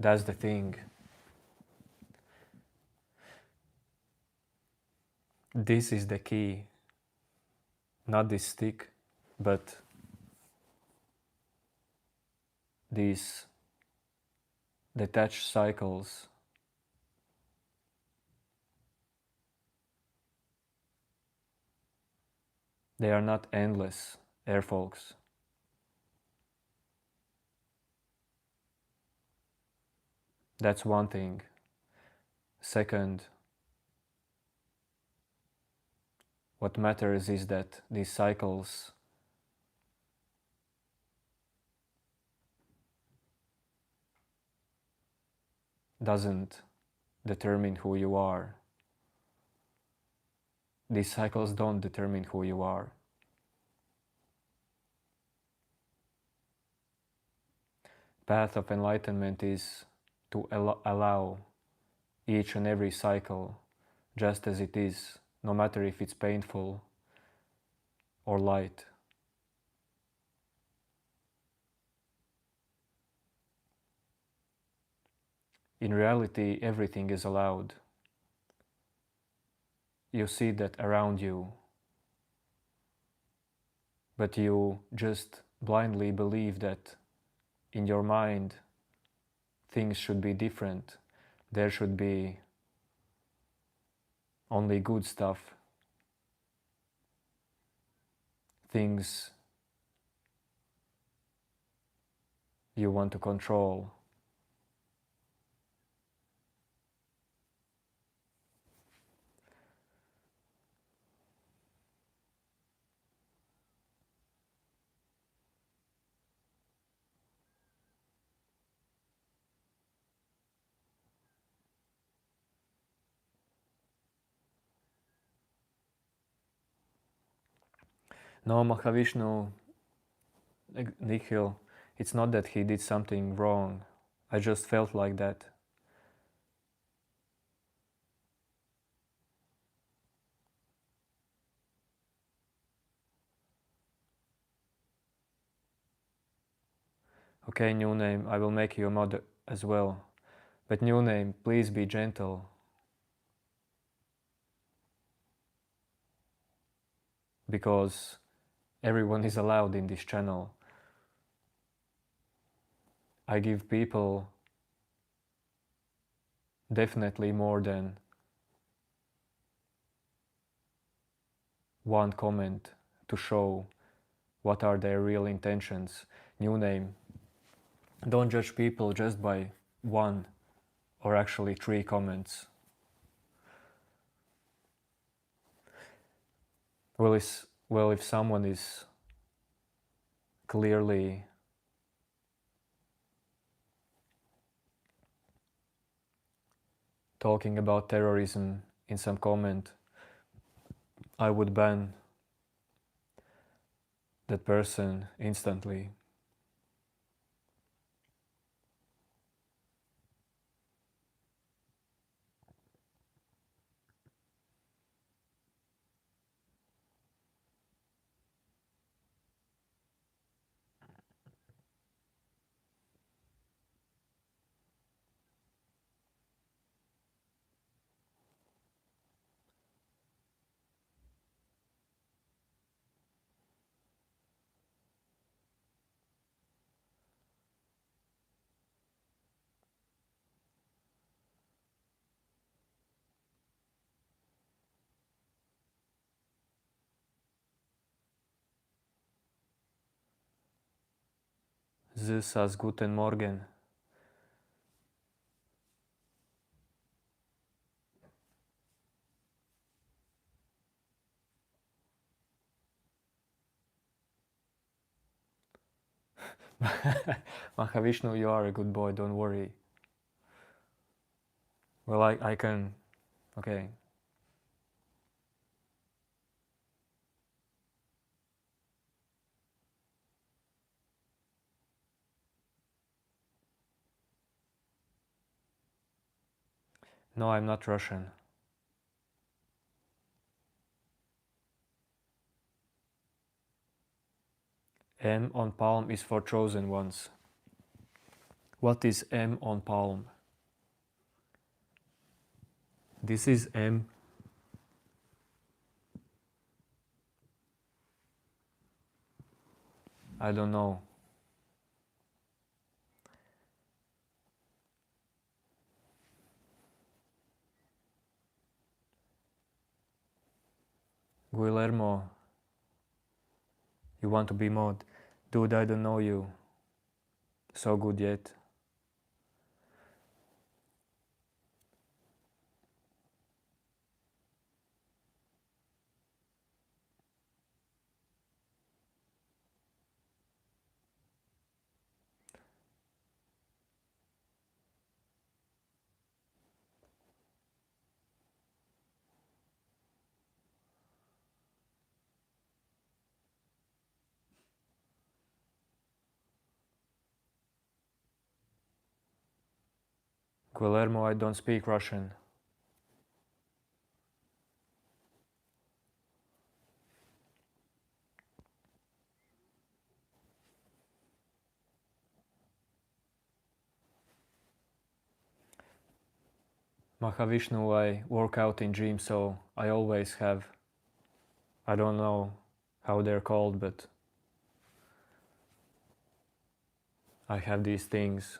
That's the thing. This is the key. Not this stick, but these detached cycles. They are not endless, air folks. That's one thing. Second, what matters is that these cycles doesn't determine who you are. These cycles don't determine who you are. Path of enlightenment is to allow each and every cycle just as it is, no matter if it's painful or light. in reality everything is allowed. You see that around you, but you just blindly believe that in your mind things should be different. There should be only good stuff, things you want to control. No, Mahavishnu, Nikhil, it's not that he did something wrong. I just felt like that. Okay, new name, I will make you a mod as well. But new name, please be gentle. Because everyone is allowed in this channel. I give people definitely more than one comment to show what are their real intentions. New name, don't judge people just by one or actually 3 comments. Well, if someone is clearly talking about terrorism in some comment, I would ban that person instantly. Zisas guten Morgen. Mahavishnu, you are a good boy, don't worry. Well, I can, okay. No, I'm not Russian. M on palm is for chosen ones. What is M on palm? This is M. I don't know. Guillermo, you want to be mod? Dude, I don't know you so good yet. Guillermo, I don't speak Russian. Mahavishnu, I work out in gym, so I always have, I don't know how they're called, but I have these things.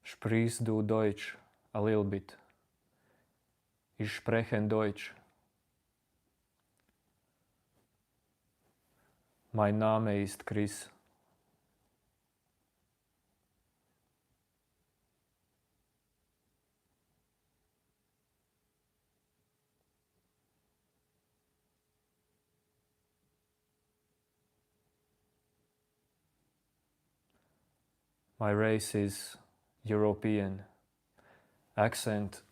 Sprichst du Deutsch? A little bit. Ich spreche Deutsch. Mein Name ist Chris. My race is European. Accent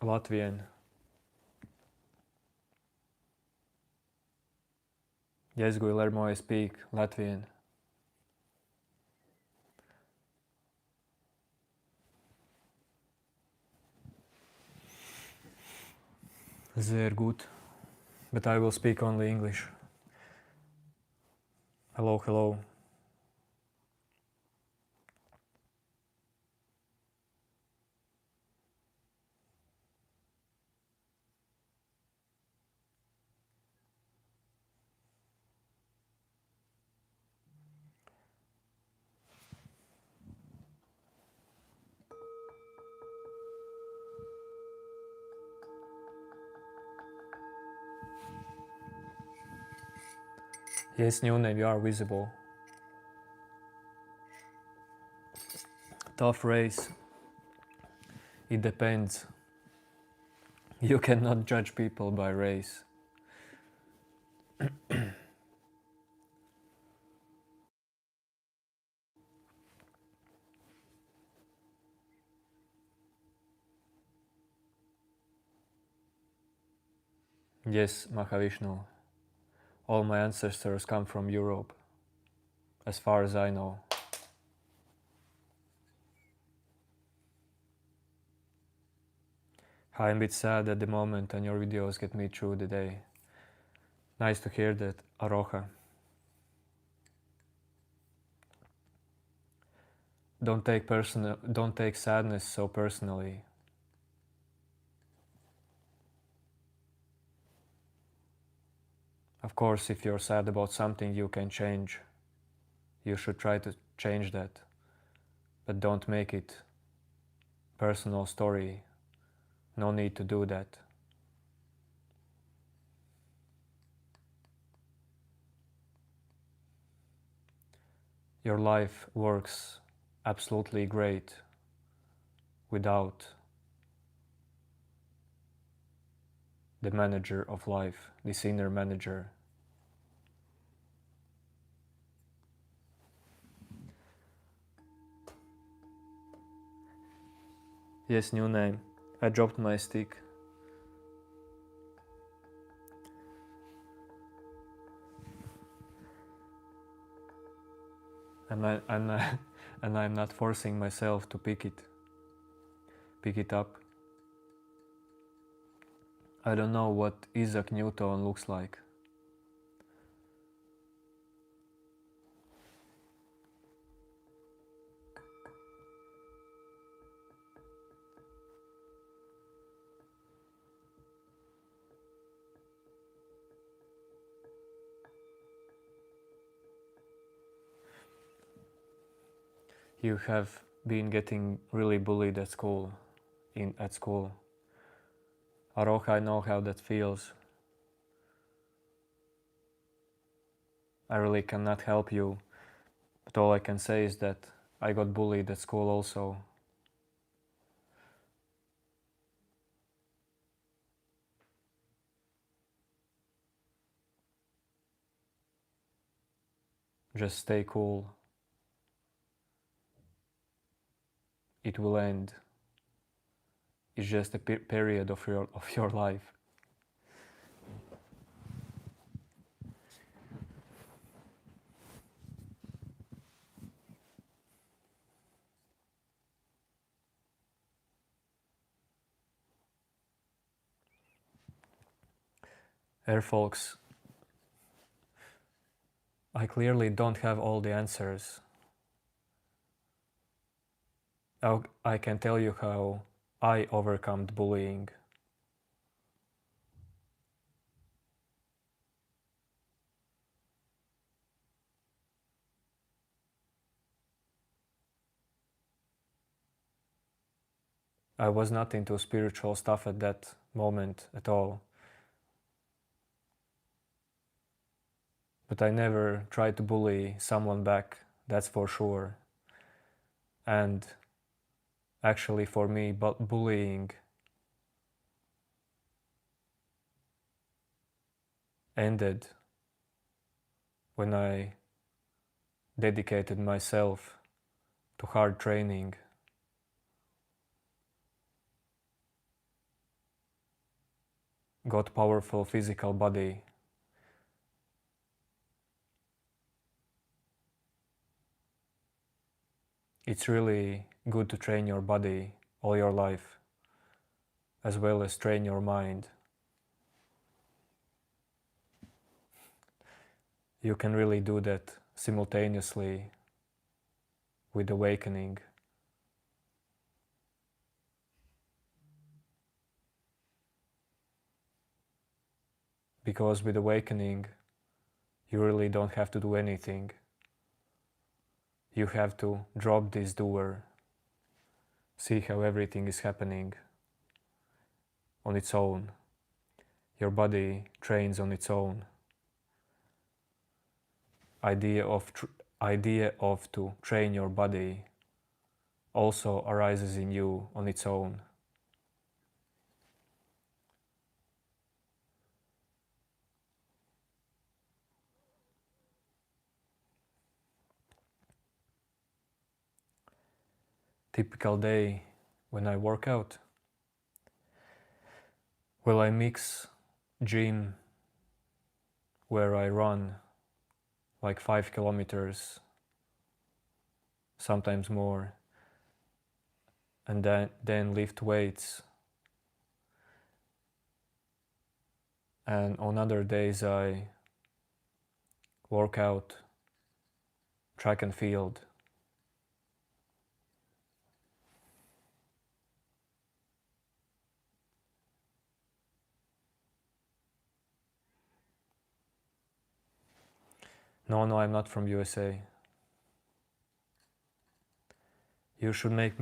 Latvian. Jezgu Lermo, I speak Latvian. Sehr gut. But I will speak only English. Hello, hello. Yes, new name, you are visible. Tough race. It depends. You cannot judge people by race. Yes, Mahavishnu. All my ancestors come from Europe, as far as I know. I'm a bit sad at the moment, and your videos get me through the day. Nice to hear that, Aroha. Don't take sadness so personally. Of course, if you're sad about something you can change, you should try to change that. But don't make it personal story. No need to do that. Your life works absolutely great without the manager of life, this inner manager. Yes, new name. I dropped my stick. And I'm not forcing myself to pick it up. I don't know what Isaac Newton looks like. You have been getting really bullied at school. Aroha, I know how that feels. I really cannot help you, but all I can say is that I got bullied at school also. Just stay cool. It will end. It's just a period of your life. Air folks, I clearly don't have all the answers. I can tell you how I overcome bullying. I was not into spiritual stuff at that moment at all. But I never tried to bully someone back, that's for sure. And actually for me, bullying ended when I dedicated myself to hard training. Got powerful physical body. It's really good to train your body all your life, as well as train your mind. You can really do that simultaneously with awakening. Because with awakening, you really don't have to do anything. You have to drop this doer, see how everything is happening on its own. Your body trains on its own. Idea of to train your body also arises in you on its own. Typical day when I work out. Well, I mix gym where I run like 5 kilometers, sometimes more, and then lift weights. And on other days I work out track and field. No, I'm not from USA. You should make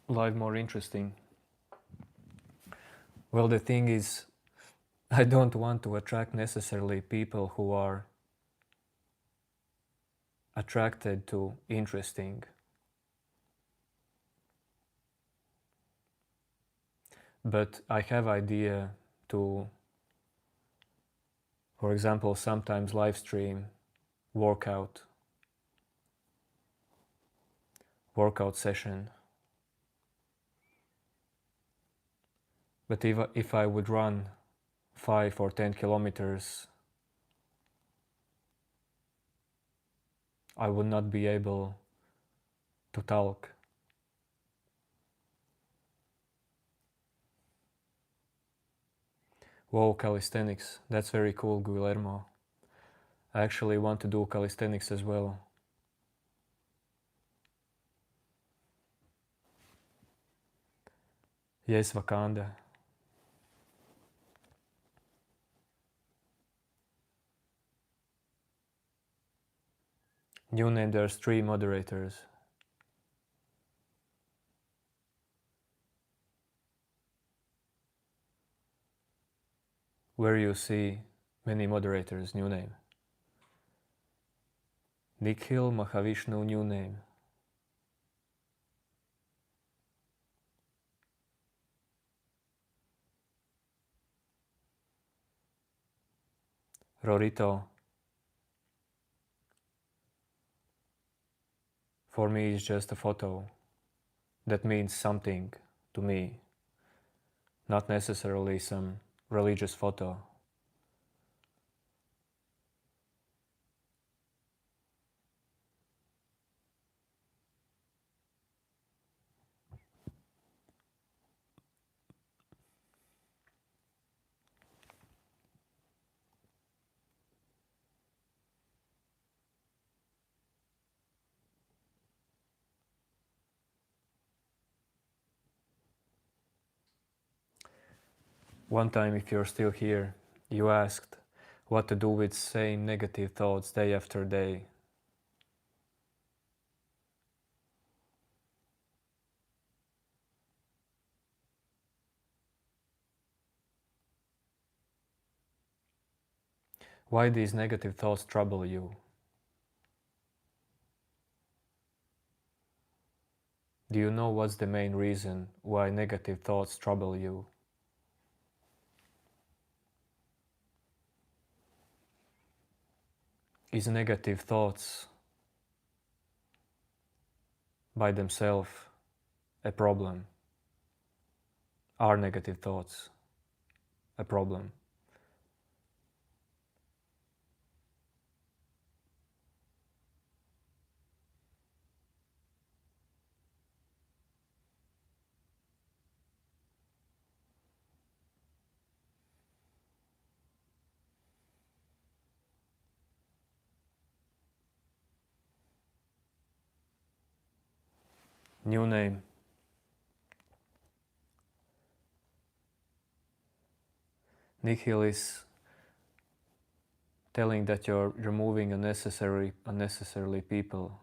life more interesting. Well, the thing is, I don't want to attract necessarily people who are attracted to interesting. But I have idea to, for example, sometimes live stream workout session. But if I would run 5 or 10 kilometers, I would not be able to talk. Whoa, calisthenics, that's very cool, Guillermo. I actually want to do calisthenics as well. Yes, Wakanda. New name, there's 3 moderators. Where you see many moderators, new name. Nikhil Mahavishnu, new name. Rorito, for me, is just a photo that means something to me, not necessarily some religious photo. One time, if you're still here, you asked what to do with same negative thoughts day after day. Why these negative thoughts trouble you? Do you know what's the main reason why negative thoughts trouble you? Is negative thoughts by themselves a problem? Are negative thoughts a problem? New name. Nikhil is telling that you're removing unnecessarily people.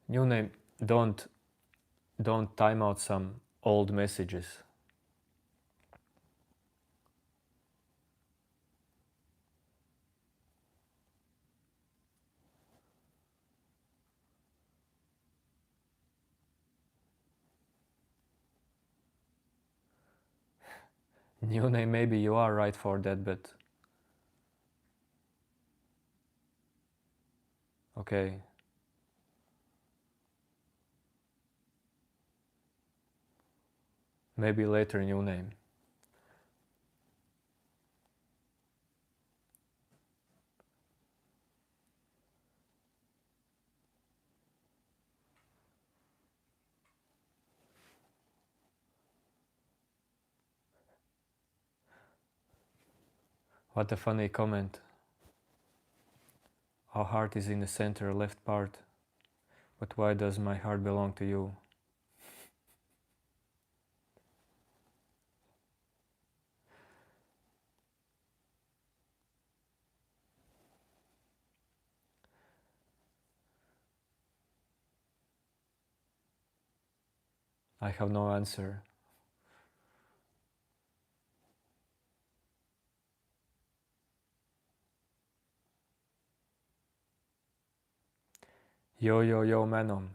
New name, don't time out some old messages. New name, maybe you are right for that, but okay. Maybe later new name. What a funny comment. Our heart is in the center left part, but why does my heart belong to you? I have no answer. Yo Manom.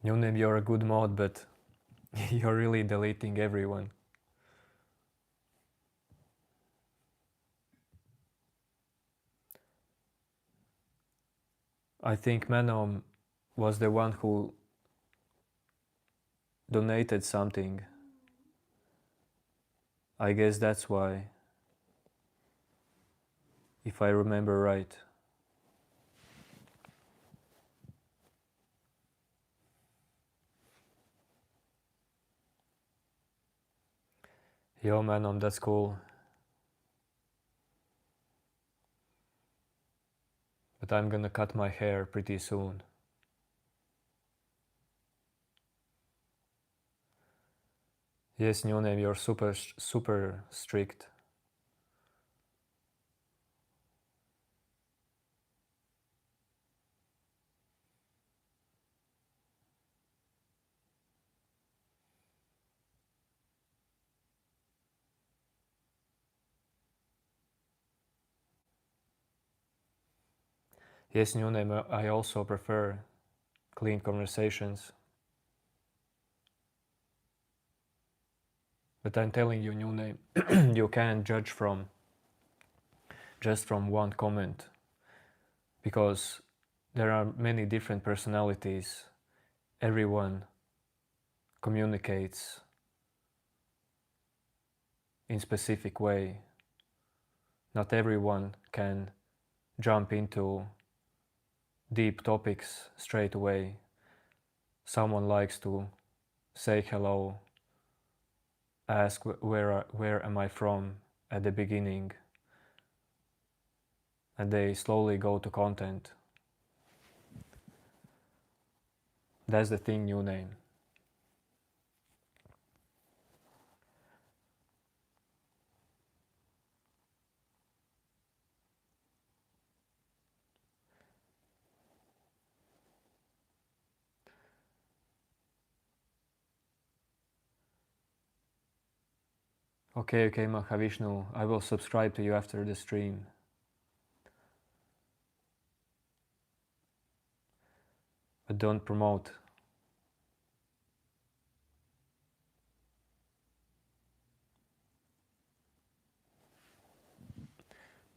New name, you're a good mod, but you're really deleting everyone. I think Manom was the one who donated something. I guess that's why, if I remember right. Yo Manom, that's cool. But I'm gonna cut my hair pretty soon. Yes, new name, you're super strict. Yes, new name, I also prefer clean conversations. But I'm telling you, new name, you can't judge just from one comment, because there are many different personalities. Everyone communicates in specific way. Not everyone can jump into deep topics straight away. Someone likes to say hello, ask where am I from at the beginning, and they slowly go to content. That's the thing you name. Okay, Mahavishnu, I will subscribe to you after the stream. But don't promote.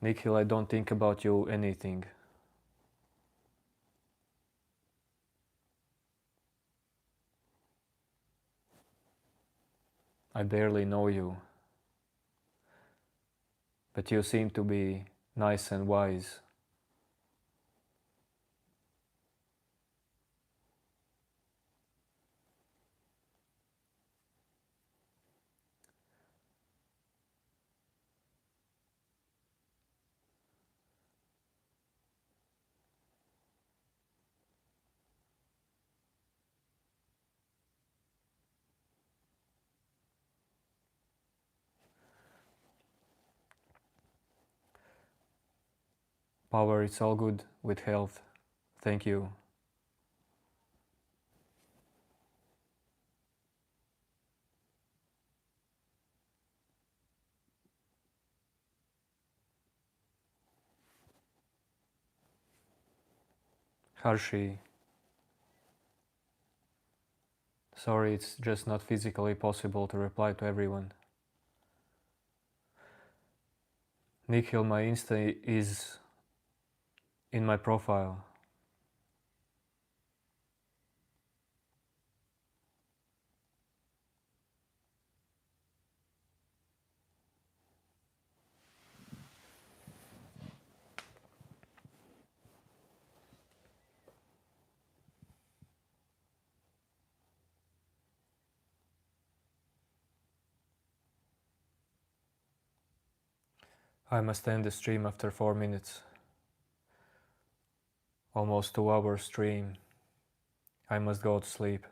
Nikhil, I don't think about you anything. I barely know you. But you seem to be nice and wise. Power, it's all good with health. Thank you. Harshi, sorry, it's just not physically possible to reply to everyone. Nikhil, my Insta is in my profile. I must end the stream after 4 minutes. Almost 2-hour stream. I must go to sleep.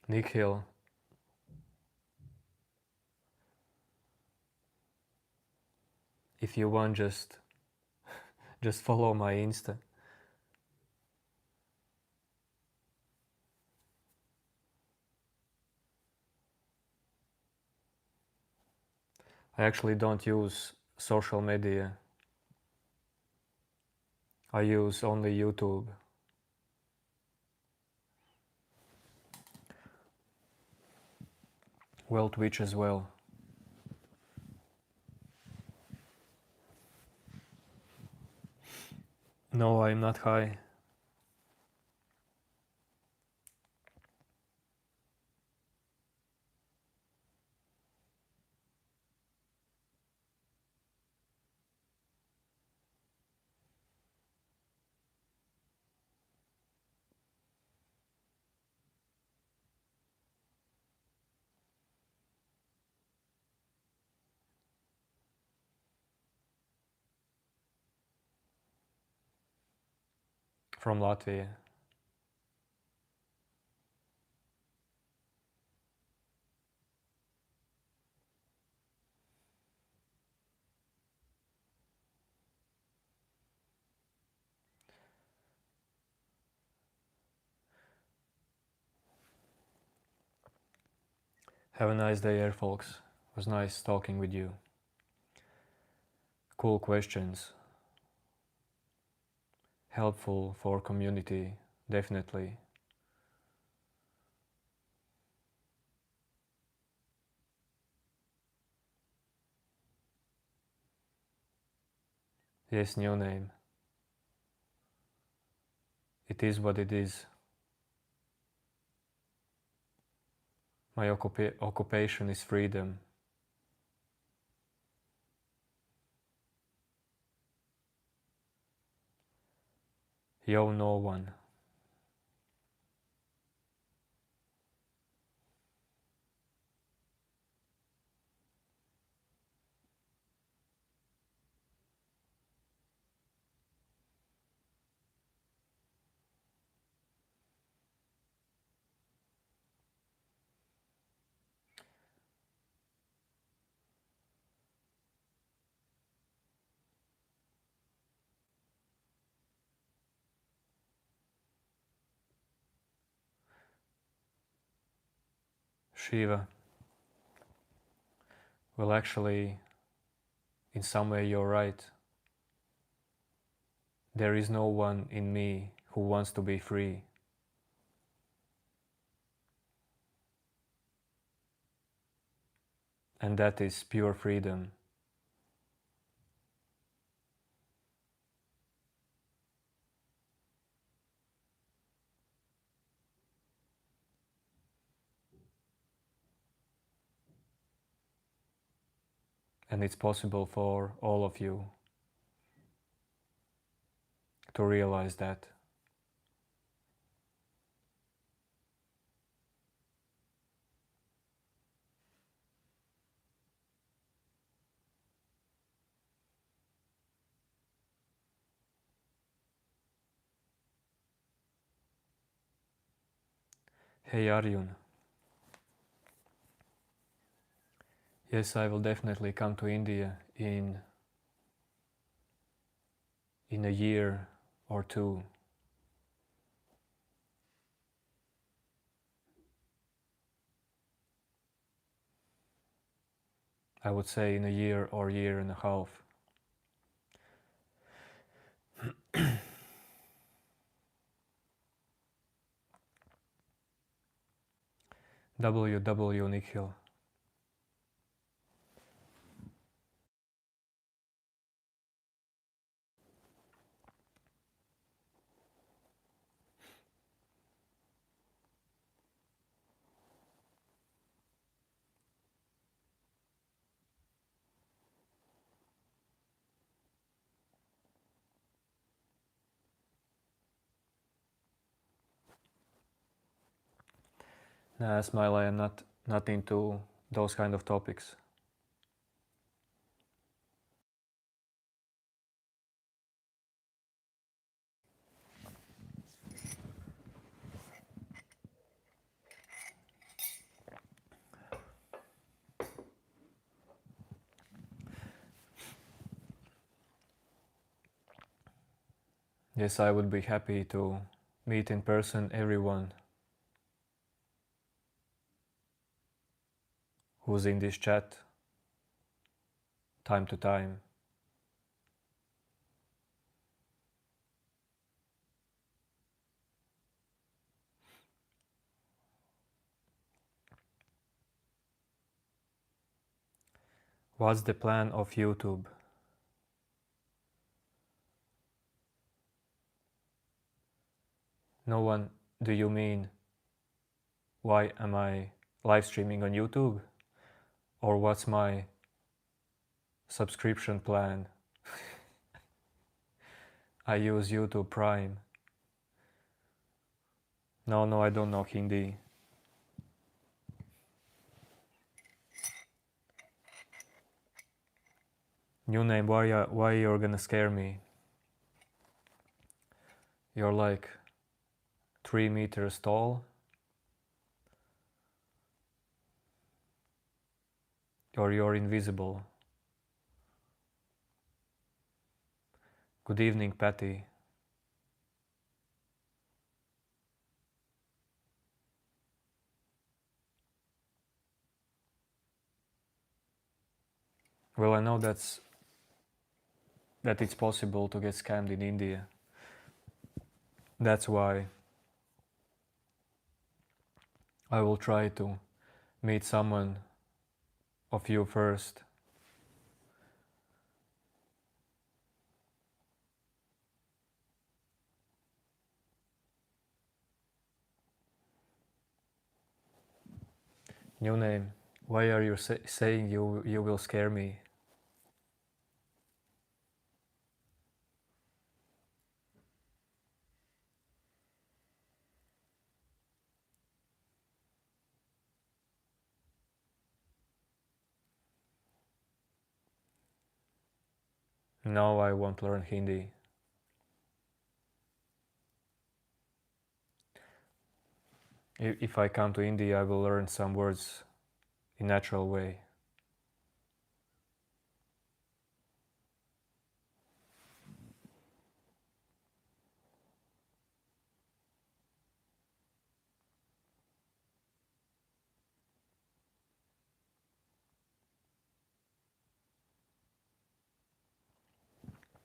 Nikhil, if you want, just follow my Insta. I actually don't use social media. I use only YouTube. Well, Twitch as well. No, I'm not high. From Latvia. Have a nice day, air folks. It was nice talking with you. Cool questions. Helpful for community, definitely. Yes, new name. It is what it is. My occupation is freedom. Yo, no one. Shiva. Well, actually, in some way you're right. There is no one in me who wants to be free. And that is pure freedom. And it's possible for all of you to realize that. Hey Arjun. Yes, I will definitely come to India in a year or two. I would say in a year or year and a half. WW Nikhil. Nah, Smile, I am not into those kind of topics. Yes, I would be happy to meet in person everyone who's in this chat time to time. What's the plan of YouTube? No one, do you mean why am I live streaming on YouTube? Or what's my subscription plan? I use YouTube Prime. No, I don't know Hindi. New name, why you're gonna scare me? You're like 3 meters tall. Or you're invisible. Good evening, Patty. Well, I know that it's possible to get scammed in India. That's why I will try to meet someone of you first. New name. Why are you saying you will scare me? No, I won't learn Hindi. If I come to India, I will learn some words in natural way.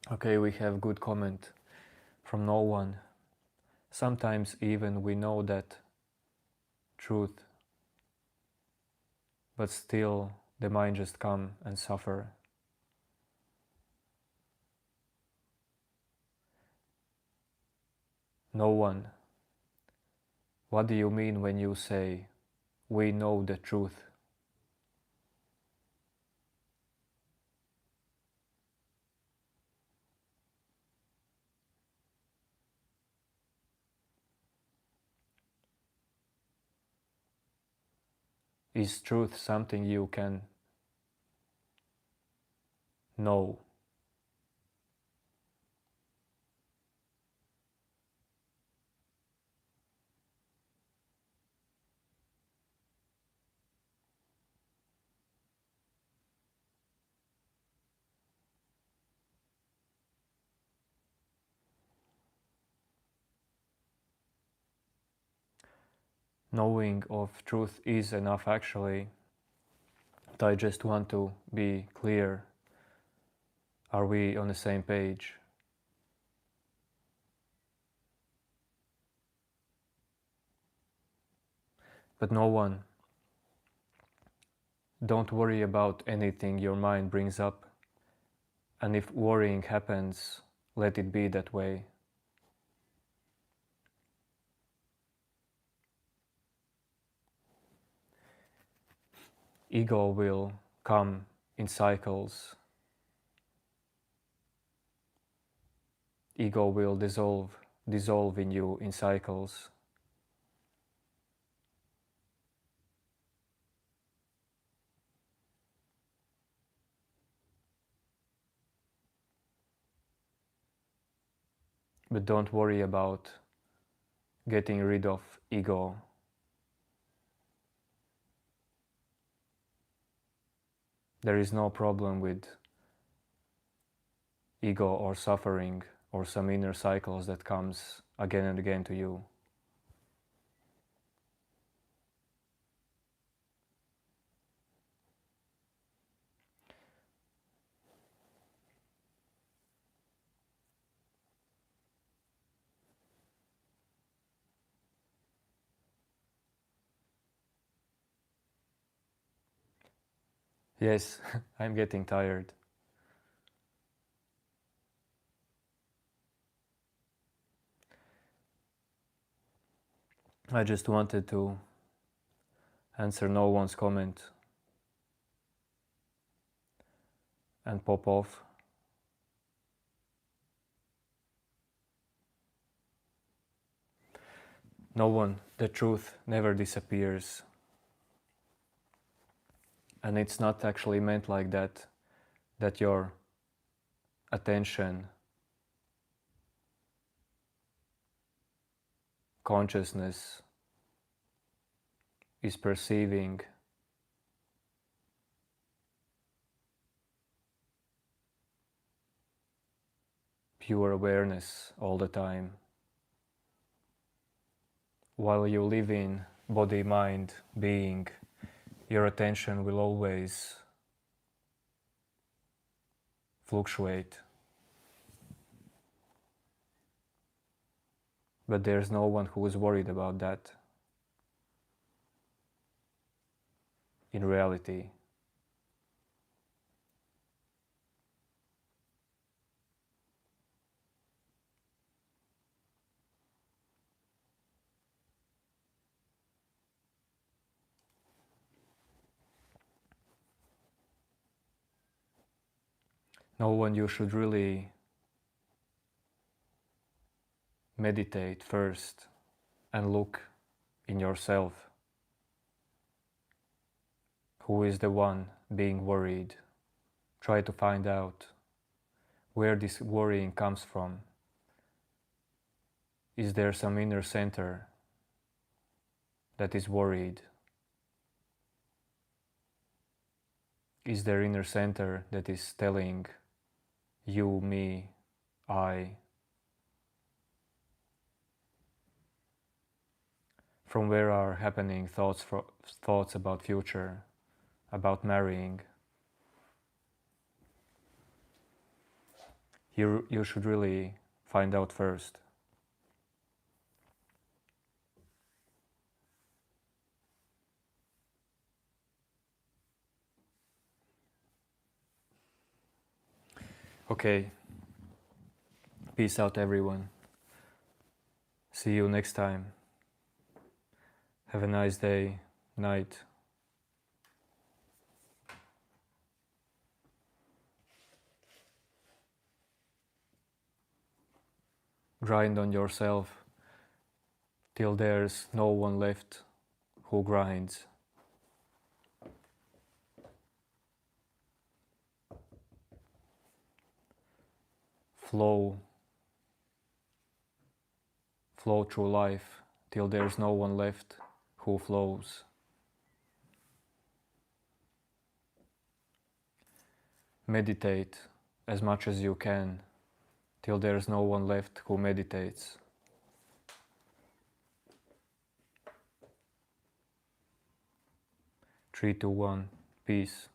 Okay, we have good comment from no one. Sometimes even we know that truth, but still the mind just come and suffer. No one. What do you mean when you say, we know the truth? Is truth something you can know? Knowing of truth is enough actually. But I just want to be clear. Are we on the same page? But no one. Don't worry about anything your mind brings up. And if worrying happens, let it be that way. Ego will come in cycles. Ego will dissolve in you in cycles. But don't worry about getting rid of ego. There is no problem with ego or suffering or some inner cycles that comes again and again to you. Yes, I'm getting tired. I just wanted to answer no one's comment and pop off. No one, the truth never disappears. And it's not actually meant like that, that your attention, consciousness is perceiving pure awareness all the time. While you live in body, mind, being, your attention will always fluctuate. But there's no one who is worried about that in reality. No one you should really meditate first and look in yourself. Who is the one being worried? Try to find out where this worrying comes from. Is there some inner center that is worried? Is there inner center that is telling you, me, I, from where are happening thoughts about future, about marrying? You should really find out first. Okay. Peace out, everyone. See you next time. Have a nice day, night. Grind on yourself till there's no one left who grinds. Flow through life till there's no one left who flows. Meditate as much as you can till there's no one left who meditates. Three, two, one. Peace.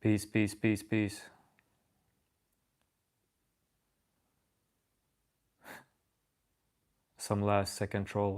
Peace, peace, peace, peace. Some last second troll.